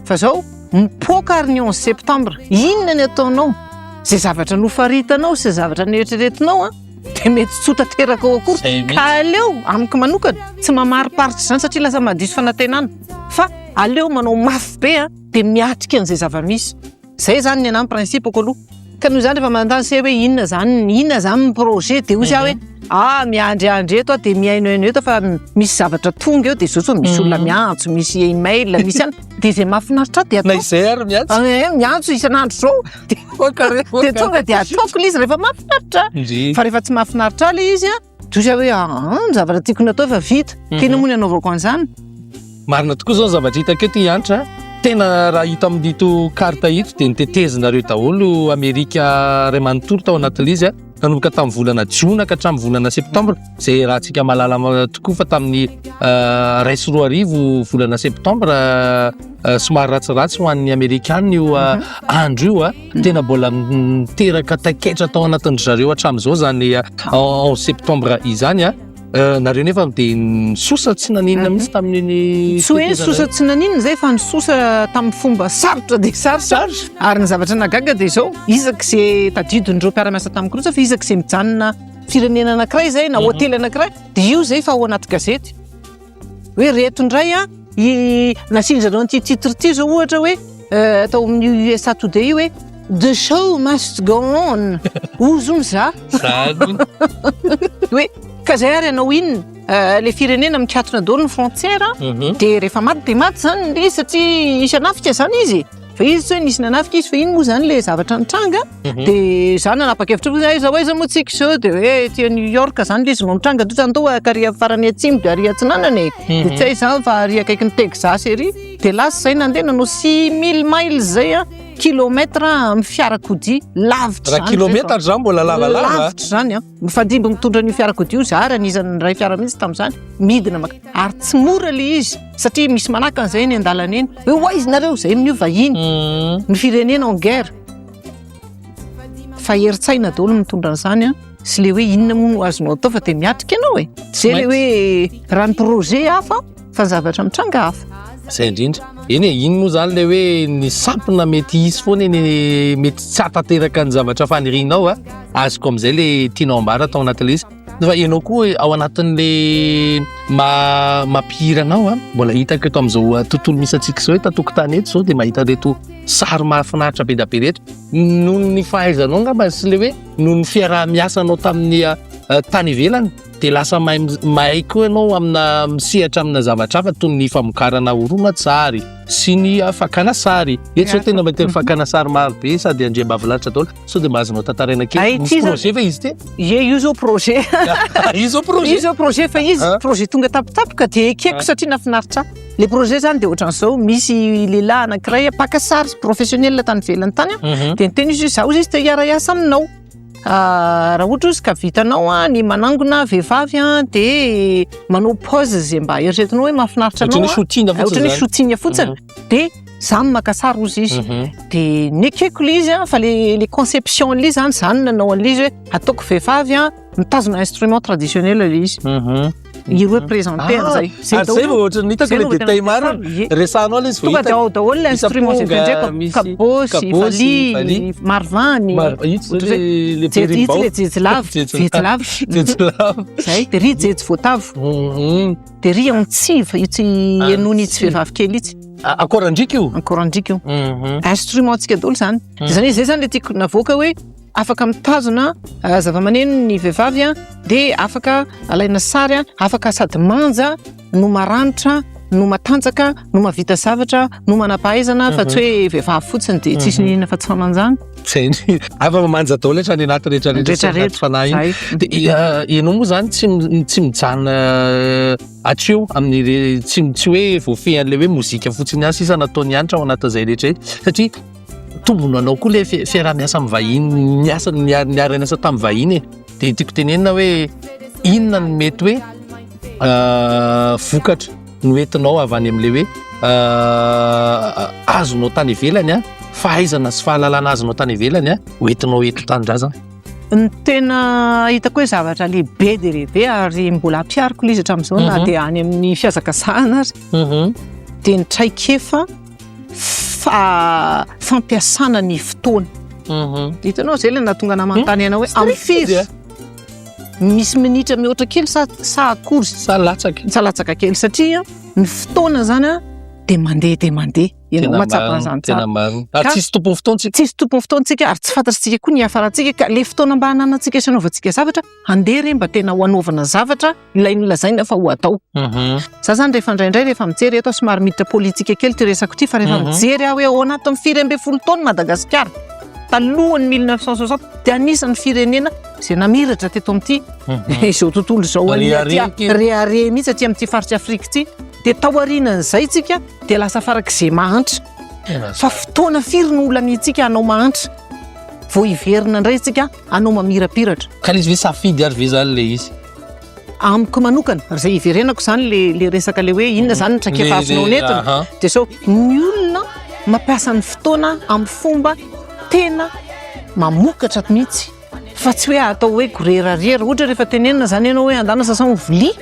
fa zao mipoaka ary ny 11 septembre inona ny ataonao zay zavatra nofaritanao sy zavatra neritreretinao de mety tsy ho tanteraka ao akory ka aleo amiko manokana tsy mamariparitra zany satria lasa mahadiso fanantenana fa aleo manao mafy be de miatrika an'izay zava-misy zay zany ny anahy principe Kolo ka noho zany rehefa mandany se hoe inona zany projet de ozy hoe miandry eto de miaino eto fa misy zavatra tonga eo de zao misy olona miantso misy email misy de zay mahafinaritra de atao izay ary miantso isan'andro zao de tonga de ataoko izy rehefa mahafinaritra fa rehefa tsy mahafinaritra le izy de ozy hoe zavatra tiako natao efa vita tena moa ny anaovako an'izany marina tokoa zao zavatra hitako eto iantra tena raha hita amindito karta hito de nitetezina daholo Amerika ray manontolo tao anatin'izy nanomboka tamin'ny volana Jiona ka hatramin'ny volana Septembre zay raha tsika mahalala tokoa fa tamin'ny 2 volana Septembre somary ratsiratsy ho an'ny Amerikana io andro io tena mbola miteraka taiketra tao anatin'ny zareo hatramin'izao zany 11 septembre izany nareo nefa de nisosa tsy naninona mihitsy tamin'ny tsy hoe sosa tsy naninona zay fa nisosa tamin'ny fomba sarotra de sarotra ary ny zavatra nagaga de zao izaka zay tadidin'ireo mpiara-miasa tamin'ny kolosa fa izaka zay mijanona firenena anankiray zay na hôtely anankiray de io zay fa ao anaty gazety hoe reto indray nasindrareo an'ity titre ity zao ohatra hoe atao amin'ny USA Today hoe the show must go on ozonza hoe ka zay ary anao inona le firenena mikatona daholo ny frontière de rehefa maty de maty zany le satria isanafika zany izy fa izy tsy hoe nisy nanafika izy fa iny moa zany le zavatra nitranga de zany nanapa-kevitra za hoe za moa tsika zao de hoe tia New York zany le izy no nitranga dotra andao akaria farany atsimo de aria atsinanany de tsy hay zany fa aria akaiky ny Texas ery de lasa zay nandeha nanao 6000 miles zay kilomètre amin'ny fiarakodia lavitra raha kilomètre zany mbola lavitra zany mifandimby mitondra ny fiarakodia io zary anisan'ny ray fiara mihitsy tamin'izany midina maka ary tsy mora le izy satria misy manaka an'izay eny an-dalana eny hoe hoaizy nareo zay amin'io vahiny ny firenena en guerre fa heritsaina daholo mitondra an'izany sy le hoe inona moa no azonao atao fa de miatrika ianao zay le hoe raha ny projet hafa fa ny zavatra mitranga hafa zay indrindra eny iny moa zany le hoe ny sampona mety isy foana eny mety tsy atateraka ny zavatra fanirinao azoko am'izay le tianao ambara tao anatin'le izy fa ianao koa ao anatin'le mampihiranao mbola hitako eto am'izao tontolo misy atsika zao tatokotany eto zao de mahita reto sary mahafinaritra be da be reto noho ny fahaizanao ngamba sy le hoe noho ny fiaraha-miasanao tamin'ny tany ivelany de lasa mahay koa ianao amina misehatra amina zavatra hafa toy ny famokarana horonan-tsary sy ny fakana sary eto zao tena matery fakana sary maro be sady andriambavilanitra daholo so de mahazonao tantaraina kely misy projet fa izy io zao projet io zao projet fa izy projet tonga tapitapoka de ekeko satria nafinaritra le projet zany de ohatran'izao misy lehilahy anankiray mpaka sary professionnel tany velany tany de niteny izy za izy te hiara-iasa aminao raha ohatra izy ka vitanao ny manangona vehivavy de manao pause zay mba eritreretinao hoe mahafinaritra anao ohatran'ny sotinia fotsiny de zany maka sary ozy izy de nekeko le izy fa le conception le zany nanao an'le izy hoe ataoko vehivavy mitazona instrument traditionnel le izy ireo présenté an'izay zay ohatran'ny hitako le détail maro resanao le izy tonga de ao daholo l'instrument zay ndraika kabosy vali marvany le jejilavo zay de ry jejo voatavo de ry antsiva itsy enony itsy vehivavy kely itsy akorandrika io instrument tsika daholo zany de zany zay zany le tiako navoaka hoe afaka mitazona zava-maneno ny vehivavy de afaka alaina sary afaka sady manja no maranitra no matanjaka no mavita zavatra no manampahaizana fa tsy hoe vehivavy fotsiny de tsisy ninona fa tsy famanjana afa mamanja daholo hatrany anaty rehetrarehetra fanahy iny de ianao moa zany tsy mijana atreo amin'ny tsy hoe voafehan'le hoe mozika fotsiny any sisa nataony anitra ao anatin'izay rehetra satria tombonanao koa le fiaraha-miasa amin'ny vahiny miasa niara-niasa tamin'ny vahiny de tiako tenenina hoe inona no mety hoe vokatra no entinao avy any amin'le hoe azonao tany ivelany fahaizana sy fahalalana azonao tany ivelany hoentinao eto tandrazana ny tena hitako hoe zavatra lehibe dia lehibe ary mbola ampiariko ilay izy hatramin'izao na dia any amin'ny fihazakazahana ary dia ny traikefa fampiasana ny fotoana. Hitanao zay ilay nahatonga namantany ianao hoe amin'ny firy misy minitra mihoatra kely sa akory salatsaka kely satria ny fotoana zany dia mandeha ianao matsapa zany tena marina ary tsisy tompony fotoantsika ary tsy fantatsika koa ny hafarantsika ka le fotoana mba hananantsika sy hanaovantsika zavatra andeha re mba tena ho hanaovana zavatra ilay nolazaina fa ho atao. Za zany rehefa indraindray rehefa mijery eto somary miditra politika kely ty resako ty fa rehefa mijery aho hoe ao anatin'ny 4 taona Madagasikara talohany 1960 dia anisan'ny firenena izay namiratra teto amin'ity izao tontolo izao reare mihitsy aty amin'ity faritra Afrika ity. Dia tao aorianan'izay tsika dia lasa farak'izay mahantra fa fotoana firy no olona mihitsika hanao mahantra vao hiverina indray tsika hanao mamirapiratra. Ka izy ve safidy ary ve zany le izy amiko manokana izay hiverenako zany le resaka le hoe inona zany ny traikefa azonao netina dia sao ny olona mampiasa ny fotoana amin'ny fomba tena mamokatra mihitsy fa tsy hoe atao hoe gorerarera ohatra rehefa tenenina zany ianao hoe andana sasana vilia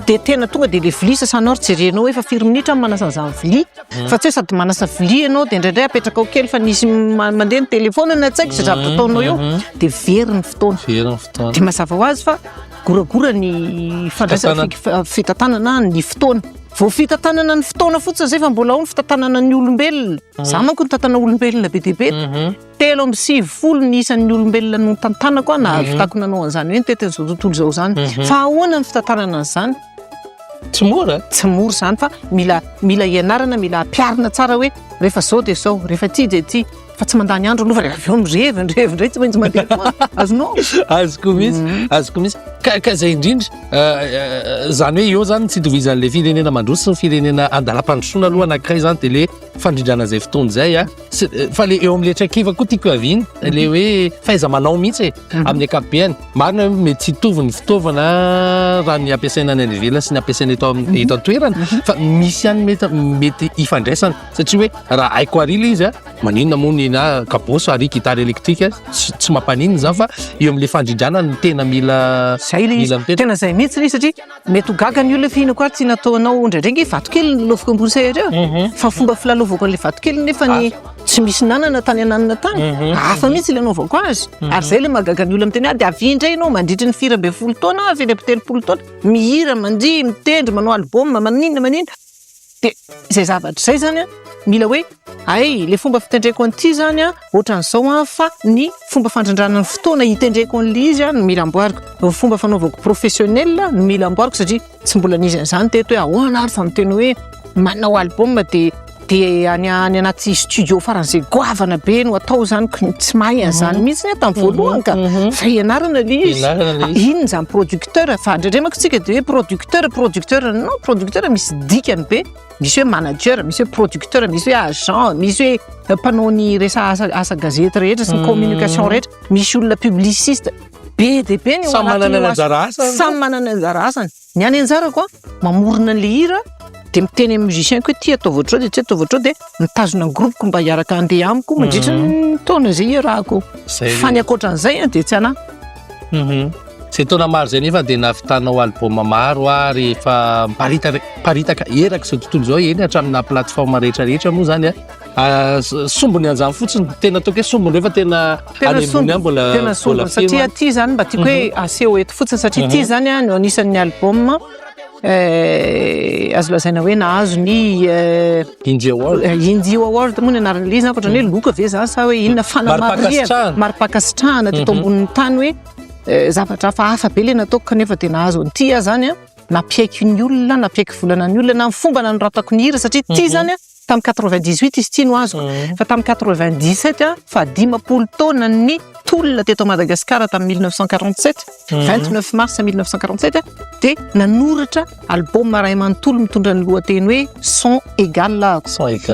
dia tena tonga dia le vilia sasanao jerenao hoe efa 4 minitra manasa an'izany vilia fa tsy hoe sady manasa vilia ianao dia indraindray apetraka ao kely fa nisy mandeha ny telefona na tsaika izay zavatra ataonao eo dia very ny fotoana dia mazava ho azy fa goragora ny fandraisana fitantanana ny fotoana vao fitantanana ny fotoana fotsiny zay fa mbola ao ny fitantanana ny olombelona za manko ny tantana olombelona be dia be 3.7 ny isan'ny olombelona no tantanako na avitako nanao an'izany hoe ny tetin'izao tontolo izao zany fa ahoana ny fitantanana an'izany tsy mora zany fa mila ianarana mila ampiarina tsara hoe rehefa zao dia zao rehefa ty dia ty fa tsy mandany andro aloha fa rehefa aveo mirevy indray tsy maintsy mandeha azonao azoko mihitsy ka zay indrindra zany hoe eo zany tsy itovizan'le firenena mandroso sy ny firenena andalam-pandrosoana aloha anankiray zany dia le fandrindrana zay fotoana zay fa le eo amin'le traikefa koa tiako aviny le hoe faiza manao mihitsy amin'ny ankapobeny marina mety tsy hitovy ny fitaovana raha ny ampiasaina any ivelany sy ny ampiasaina eto an-toerana fa misy ihany mety ifandraisana satria hoe raha haiko arila izy maninona moa na kabosy ary gitara elektrika tsy mampanino zany fa eo amin'le fandrindrana ny tena mila tena zay mihitsy le satria mety ho gaga ny olona fihinako ary tsy nataonao indraindray vatokely nilovako ambony saireo fa fomba filalovako an'le vatokely nefa ny tsy misy nanana tany ananana tany hafa mihitsy le anaovako azy ary zay le mahagaga ny olona miteny dia avy indray ianao mandritry ny 4 taona avy ny 7 taona mihira mandry mitendry manao album maninona dia zay zavatra zay zany mila hoe le fomba fitendreko an'ity zany ohatran'izao fa ny fomba fandrindrana ny fotoana hitendreko an'le izy no mila amboariko fomba fanaovako professionnel no mila amboariko satria tsy mbola nizy an'izany teto hoe ahoana ary fa miteny hoe manao album dia any anaty studio faran'izay goavana be no atao zany tsy mahay an'izany mihitsy tamin'ny voalohany ka fa ianarana le izy inona zany producteur fa indraindray manko tsika dia hoe producteur misy dikany be misy hoe manager misy hoe producteur misy hoe agent misy hoe mpanao ny resa asa gazety rehetra sy ny communication rehetra misy olona publiciste be dia be ny samy manana anjara asany ny any anjara koa mamorona an'le hira dia miteny amin'ny musicien koa ty atao voatrao dia tsy atao voatrao dia mitazona gropoko mba hiaraka andeha amiko mandritra ny taona zay iarahako fa ny akoatran'izay dia tsy anahy zay taona maro zay nefa dia nahavitanao album maro rehefa paritaka eraka izao tontolo izao eny hatramina plateforme rehetrarehetra moa zany sombony an'izany fotsiny tena ataoko hoe sombony rehefa tena any ambony any tena sombony satria ty zany mba tiako hoe aseho eto fotsiny satria ty zany no anisan'ny album azo lazaina hoe nahazo ny Indie Award moa ny anaran'ilay izy ankoatra hoe loka ve zany sa hoe inona fanamariana mari-pakasitrahana teto ambonin'ny tany hoe zavatra hafa be le nataoko kanefa dia nahazo an'ity zany napiaiky ny olona napiaiky volana ny olona na ny fomba nanoratako ny hira satria ty zany tamin'ny 98 izy ty no azoko fa tamin'ny 97 fa 10 taona ny tolona teto Madagasikara tamin'ny 1947 29 mars 1947 dia nanoratra album ray manontolo mitondra ny lohateny hoe son égal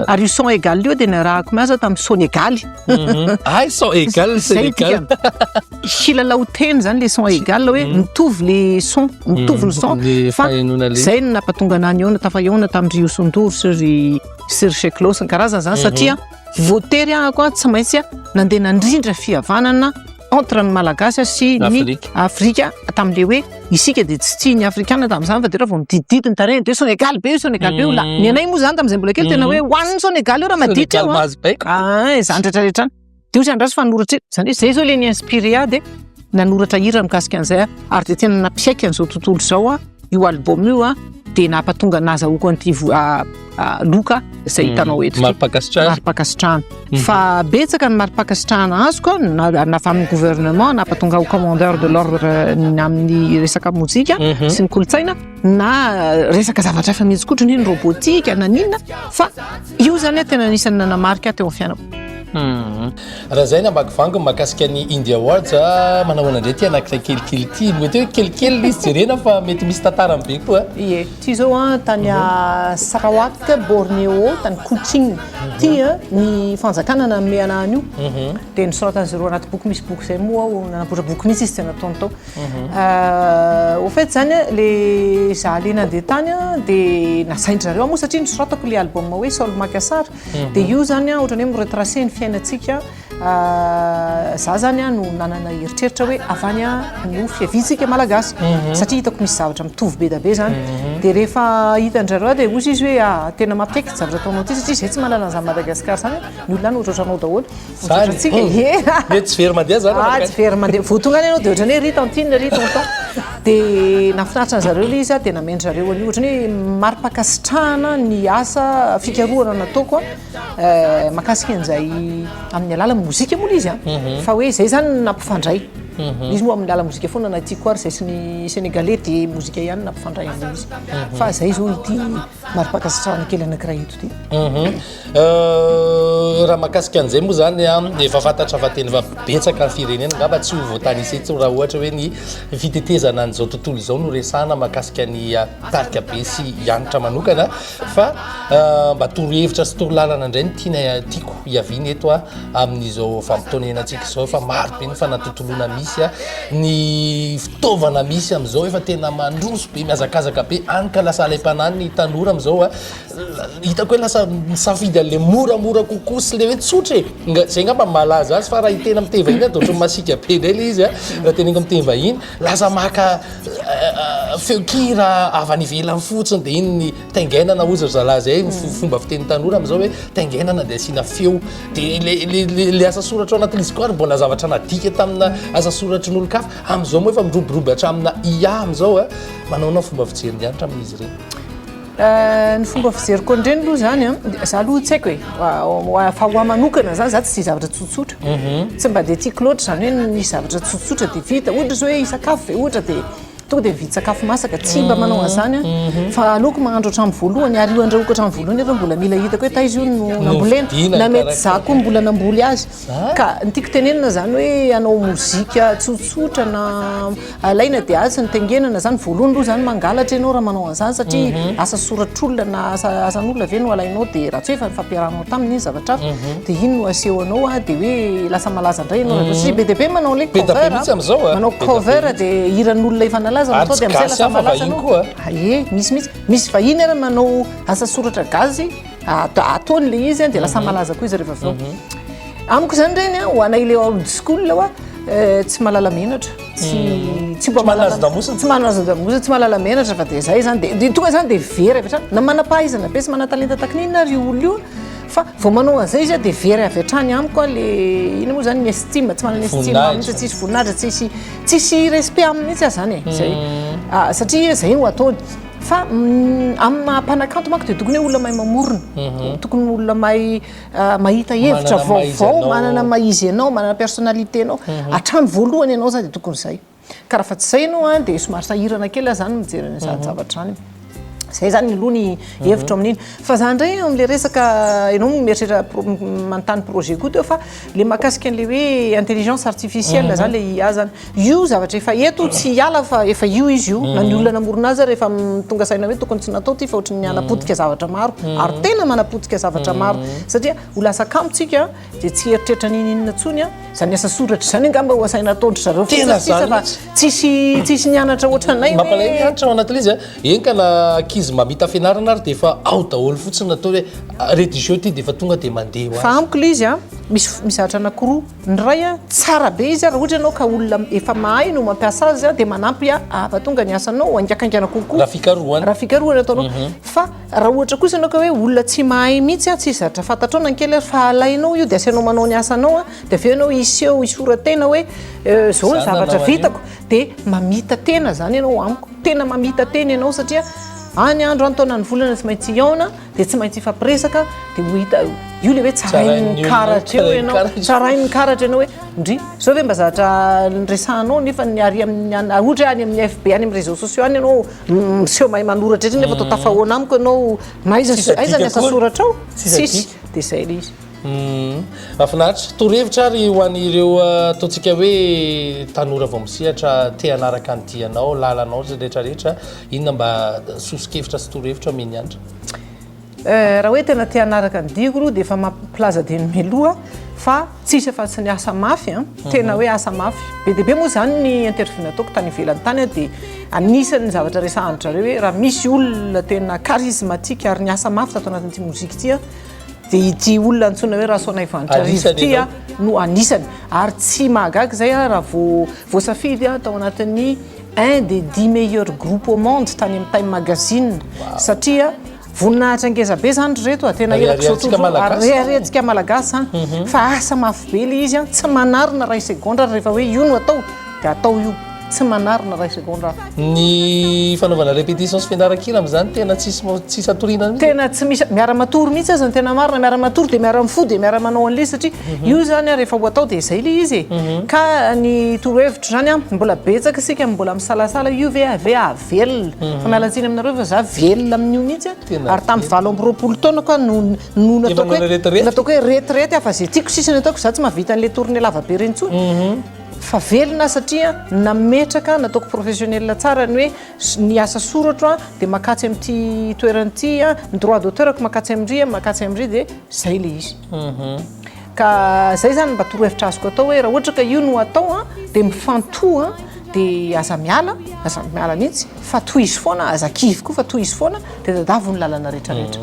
ary io son égal io dia narahako miasa tamin'ny son égaly son égal kilalao teny zany le son égal hoe mitovy le son mitovy ny son fa zay no nampatonga anany eo natafaeona tamin'ny Rio Sondoro sy ry Cheklo sy ny karazana zany satria voatery ahako tsy maintsy nandeha nandrindra fihavanana entre ny malagasy sy ny Afrika tamin'le hoe isika dia tsy tia ny afrikana tamin'izany fa dia raha vao mididididiny tarena dia Sénégal be Sénégal be la ny anay moa zany tamin'izay mbola kely tena hoe hoaniny Sénégal io raha maditra eo zany rehetrarehetra any dia ozy andraso fa nanoratra zany hoe zay zao le ni-inspiré dia nanoratra hira mikasika an'izay ary dia tena nampiaika an'izao tontolo izao io album io dia nampatonga nazahoako an'ity loka izay hitanao eto maripakasitrahana fa betsaka ny maripakasitrahana azoko na avy amin'ny gouvernement nampatonga ho commandeur de l'ordre amin'ny resaka mozika sy ny kolotsaina na resaka zavatra efa mihitsy koa ny robotika na ninona fa io zany tena anisan'ny nanamarika teo amin'ny fiainako. Raha zay namaky vango mahakasika ny Indie Awards manahoana indray ty anankiray kelikely ty mety hoe kelikely izy jerena fa mety misy tantarany be koa ie ty zao tany Sarawak Borneo tany Kuching ty ny fanjakana nanome anahany io dia nisoratan'izy ireo anaty boky misy boky zay moa nanampotra boky mihitsy izy tsy nataony tao au fait zany le za le nandeha tany dia nasainitra zareo moa satria nisoratako le album hoe Saul Makassar dia io zany ohatrany hoe miretracé ny fiainatsika za zany no nanana heritreritra hoe avany no fiavintsika malagasy satria hitako misy zavatra mitovy be da be zany dia rehefa hitan-jareo dia ozy izy hoe tena mampiaiky zavatra ataonao ty satria zay tsy mahalala an'izany Madagasikara zany ny olona any ohatraohatranao daholo ohatratsika mety tsy very mandeha zany tsy very mandeha votonga any ianao dia ohatrany hoe rita antiny rita antao dia nafinaritra an'zareo le izy dia nameny zareo an'io ohatrany hoe maripakasitrahana ny asa fikarohana nataoko makasika an'izay amin'ny alala mozika moa izy fa hoe zay zany nampifandray izy moa amin'ny alala mozika foana na tiako ary zay sy ny Sénégalais dia mozika ihany nampifandray amin'ny izy fa zay zao ity maripakasitrahana kely anankiray eto ty raha mahakasika an'izay moa zany dia efa fantatra fa tena efa betsaka ny firenena ngamba tsy ho voatany isetsy raha ohatra hoe ny fitetezana an'izao tontolo izao no resahana mahakasika ny Tarika be sy hianatra manokana fa mba torohevitra sy torolalana indray ny tiako hiaviana eto amin'izao fampitonenantsika izao efa maro be ny fanatontolona misy ny fitaovana misy amin'izao efa tena mandroso be miazakazaka be anyka lasa alaim-panany ny tanora amin'izao hitako hoe lasa misafidy an'le moramora kokoa sy le hoe tsotra zay ngamba malaza azy fa raha hitena miteny vahiny dia ohatrany masika be indray le izy raha tena inga miteny vahiny lasa maka feokira avy any ivelany fotsiny dia iny ny taingenana ozy zalahy zay fomba fiteny tanora amin'izao hoe taingenana dia asiana feo dia le asa soratra ao anatin'izy koa ary mbola zavatra nadika tamina asa soratry n'olo-kafa amin'izao moa efa miroborobo hatramina IA amin'izao manaonao fomba fijery ny anitra amin'izy ireny ny fomba fijeriko andreny aloha zany za aloha tsy haiko hoe fa hoa manokana zany za tsy tia zavatra tsotsotra tsy mba dia tiako loatra zany hoe ny zavatra tsotsotra dia vita ohatra zao hoe isakafo ve ohatra dia tonga dia mividy sakafo masaka tsy mba manao an'izany fa aleoko mahandro hatramin'ny voalohany ary io andrahoako hatramin'ny voalohany efa mbola mila hitako hoe taizy io no nambolena na mety za koa mbola namboly azy ka ny tiako tenenina zany hoe anao mozika tsotsotra na alaina dia azy ny tengenana zany voalohany aloha zany mangalatra ianao raha manao an'izany satria asa soratr'olona na asan'olona ve no alainao dia raha tsy hoe efa fampiarahanao taminy iny zavatra dia iny no aseho anao dia hoe lasa malaza indray ianao satria be dia be manao le cover manao cover dia hiran'olona efa nalaza natao dia amin'izay lasa malaza anao misy vahiny ary manao asa soratra gazy ataony le izy dia lasa malaza koa izy rehefa avy eo amiko zany reny ho anay le old school tsy malala menatra tsy manazon-damosina tsy malala menatra fa dia zay zany dia tonga zany dia very avy hatrany na manam-pahaizana be sy mana-talenta takinina ary olo io fa vao manao an'izay izy dia very avy hatrany amiko le iny moa zany ny estime tsy manana estime mihitsy tsisy voninahitra tsisy respect aminy mihitsy azy zany zay satria zay no ataony fa amin'ny maha-mpanakanto manko dia tokony hoe olona mahay mamorona tokony olona mahay mahita hevitra vaovao manana maizy ianao manana personnalité anao hatramy voalohany ianao zany dia tokony izay ka raha fa tsy izay ianao dia somary sahirana kely zany mijery n'izany zavatra any zay zany aloha ny hevitra amin'iny fa za ndray amin'le resaka ianao mieritreritra manontany projet koa teo fa le mahakasika an'le hoe intelligence artificielle zany le IA zany io zavatra efa eto tsy hiala fa efa io izy io na ny olona namorona azy rehefa tonga saina hoe tokony tsy natao ty fa ohatrany anapotika zavatra maro ary tena manapotika zavatra maro satria ho lasa kamotsika dia tsy heritreritra ninina ntsony zany asa soratra zany angamba ho asaina ataondry zareo fa tsisy nianatra ohatranay mampalay nianatra ao anatin'izy enkana ankizy mamita fianarana ary dia efa ao daholo fotsiny natao hoe rédition ty dia efa tonga dia mandeha ho fa amiko ilay izy a misy zatra anankiroa ny ray a tsara be izy a raha ohatra ianao ka olona efa mahay no mampiasa azy a dia manampy a ahatonga ny asanao angakaingana kokoa raha fikarohana ataonao fa raha ohatra kosa ianao ka hoe olona tsy mahay mihitsy a tsy zatra fantatrao nankely fa alainao io dia asianao manao ny asanao a dia aveo ianao iseho isoratena hoe zao ny zavatra vitako dia mamita tena zany ianao amiko tena mamita tena ianao satria any andro antaona ny volana tsy maintsy iaona dia tsy maintsy ifampiresaka dia ho hita io le hoe tsarain'ny karatra eo ianao tsarain'ny karatra ianao hoe ndry zao ve mba zatra nyresahanao nefa ny ary amin'ny ohatra any amin'ny FB any amin'ny réseaux sociaux any ianao miseho mahay manoratra etra nefa atao tafahoana amiko ianao aiza ny asa soratra ao sisy dia izay le izy mahafinaritra torohevitra ary ho an'ireo ataontsika hoe tanora vao misehatra te hanaraka ny dianao lalanao rehetrarehetra inona mba sosikevitra sy torohevitra meny andra raha hoe tena te hanaraka ny diako aloha dia efa mampilaza dia ny meloha fa tsisy afa-tsy ny asa mafy a tena hoe asa mafy be dia be moa zany ny interview nataoko tany ivelany tany a dia anisan'ny zavatra resahantrareo hoe raha misy olona tena charismatique ary ny asa mafy tato anatin'ity mozika ity a dia ity olona antsoina hoe raha saona ivanitra rivo ity a no anisany ary tsy mahagaga izay a raha voasafidy a tao anatin'ny 1 des 10 meilleurs groupes au monde tany amin'ny Time Magazine satria voninahitra angeza be zany reto a tena ariantsika malagasy zany fa asa mafy be le izy a tsy manarina ray segondra rehefa hoe io no atao dia atao io tsy manarina ray segondra ny fanaovana répétition sy fianaran-kira amin'izany tena tsisy atoriana tena tsy misy miara-matory mihitsy aza ny tena marina miara-matory dia miara-mifo dia miara-manao an'le satria io zany a rehefa ho atao dia izay le izy ka ny torohevitra zany a mbola betsaka isika mbola misalasala io ve avelona fa mialatsiny aminareo fa za velona amin'io mihitsy a ary tamin'ny 20 taona koa no nataoko hoe retrety a fa zay tiako sisiny ataoko za tsy mahavita an'le tourné lavabe reny intsony fa velona satria nametraka nataoko professionnel tsara ny hoe ny asa soratra dia makatsy amin'ity toeran'ity a ny droit d'auteurko makatsy amindry dia zay le izy ka zay zany mba torohevitra azoko atao hoe raha ohatra ka io no atao a dia mifantoa dia aza miala mihitsy fa tohizy foana aza kivy koa fa tohizy foana dia dadavo ny lalana rehetrarehetra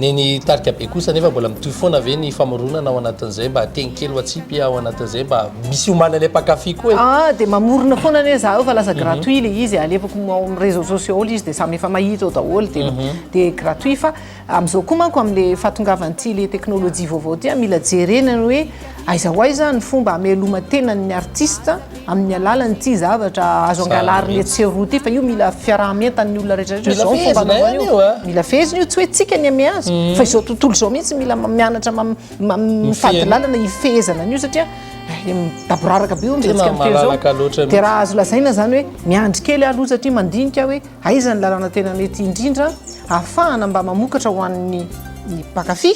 ny tarika be kosa nefa mbola mitohy foana ve ny famoronana ao anatin'izay mba teny kely ho atsipy ao anatin'izay mba misy homana le mpakafy koa dia mamorona foana ane za eo fa lasa gratuit le izy alefako amin'ny réseaux sociaux le izy dia samy efa mahita ao daholo dia gratuit fa amin'izao koa manko amin'le fahatongavan'ity le teknôlôjia vaovao ty a mila jerenany hoe aiza ho aiza ny fomba ameloma tenany artiste amin'ny alalan'ity zavatra azo angalariny etseroa ty fa io mila fiarahamentany olona rehetrarehetra mila feziny io tsy hoe tsika ny ame azy fa izao tontolo izao mihitsy mila mianatra mifady lalana ifezana an'io satria daboraraka be mizantsika mifezao dia raha azo lazaina zany hoe miandry kely aloha satria mandinika hoe aiza ny lalana tena mety indrindra ahafahana mba mamokatra ho an'ny mpakafy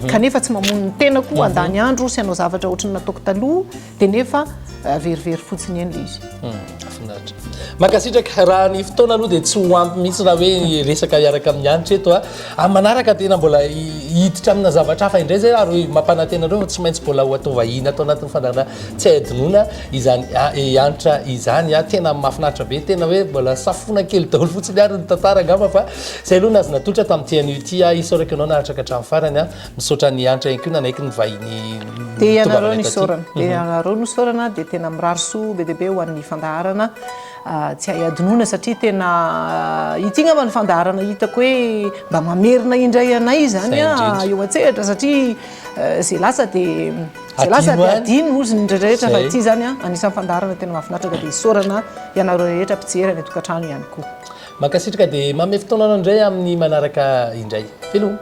kanefa tsy mamono ny tena koa andany andro sy anao zavatra ohatrany nataoko taloha dia nefa verivery fotsiny eny le izy afinaritra makasitraka raha ny fotoana aloha dia tsy ho ampy mihitsy raha hoe resaka miaraka amin'ny anitra eto a manaraka tena mbola hiditra amina zavatra hafa indray zay ary mampanantenareo tsy maintsy mbola ho atao vahiny atao anatin'ny fandarana tsy adinoina izany anitra izany a tena mahafinaritra be tena hoe mbola safona kely daholo fotsiny ary ny tantara angamba fa zay aloha nazy natotra tamin'ity an'io ty a isaoraka ianao nahatraka hatramin'ny farany a misaotra ny anitra ihany koa nanaiky ny vahiny dia ianareo ny saorana dia ianareo no saorana dia tena mirariso be deabe ho an'ny fandaharana tsy hay adinoina satria tena ity ngamba ny fandaharana hitako hoe mba mamerina indray anay zany a eo an-tsehatra satria zay lasa dia adino ozy ny ndraidrarehetra fa ity zany a anisan'ny fandaharana tena mahafinaritra dia isaorana ianareo rehetra mpijery any tokantrano ihany koa makasitraka dia mame fotoananao indray amin'ny manaraka indray velo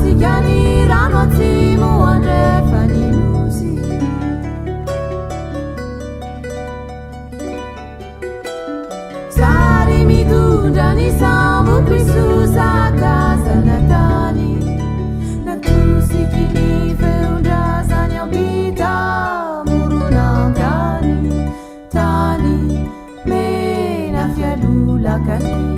Vaticani rano atsimo andrefany nosy Sary mitondra ny sambo Kristosa akazana tany Natosiky ny feondrazany ampita moronantany Tany mena fialolakany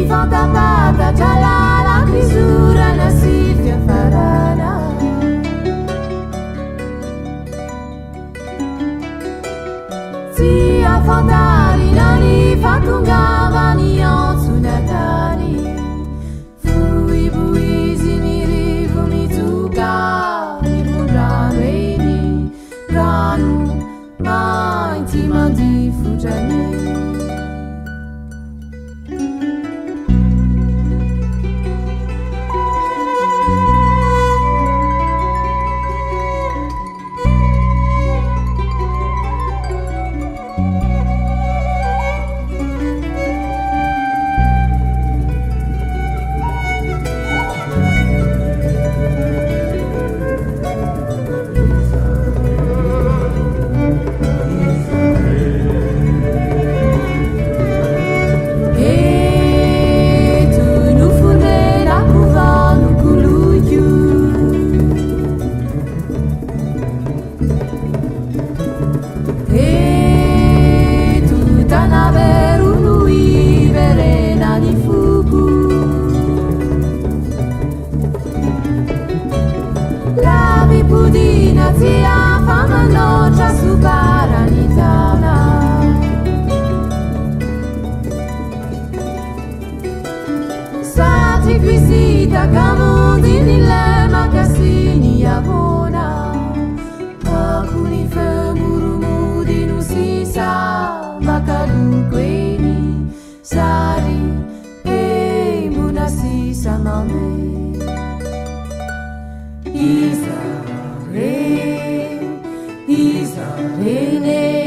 Fantapata jalala crisura na sifia farana Si affantari nani fatungavani ansunatani Fui buisi mi rivu mi tuka mi pundranueni Ranu ma intima di fujane Pudina zia fama nocia su paranitana Sati quisita camundi nilema cassini avona Alcuni femurumudi non si sa ma caduqueni Sari e muna si sa mame Isarene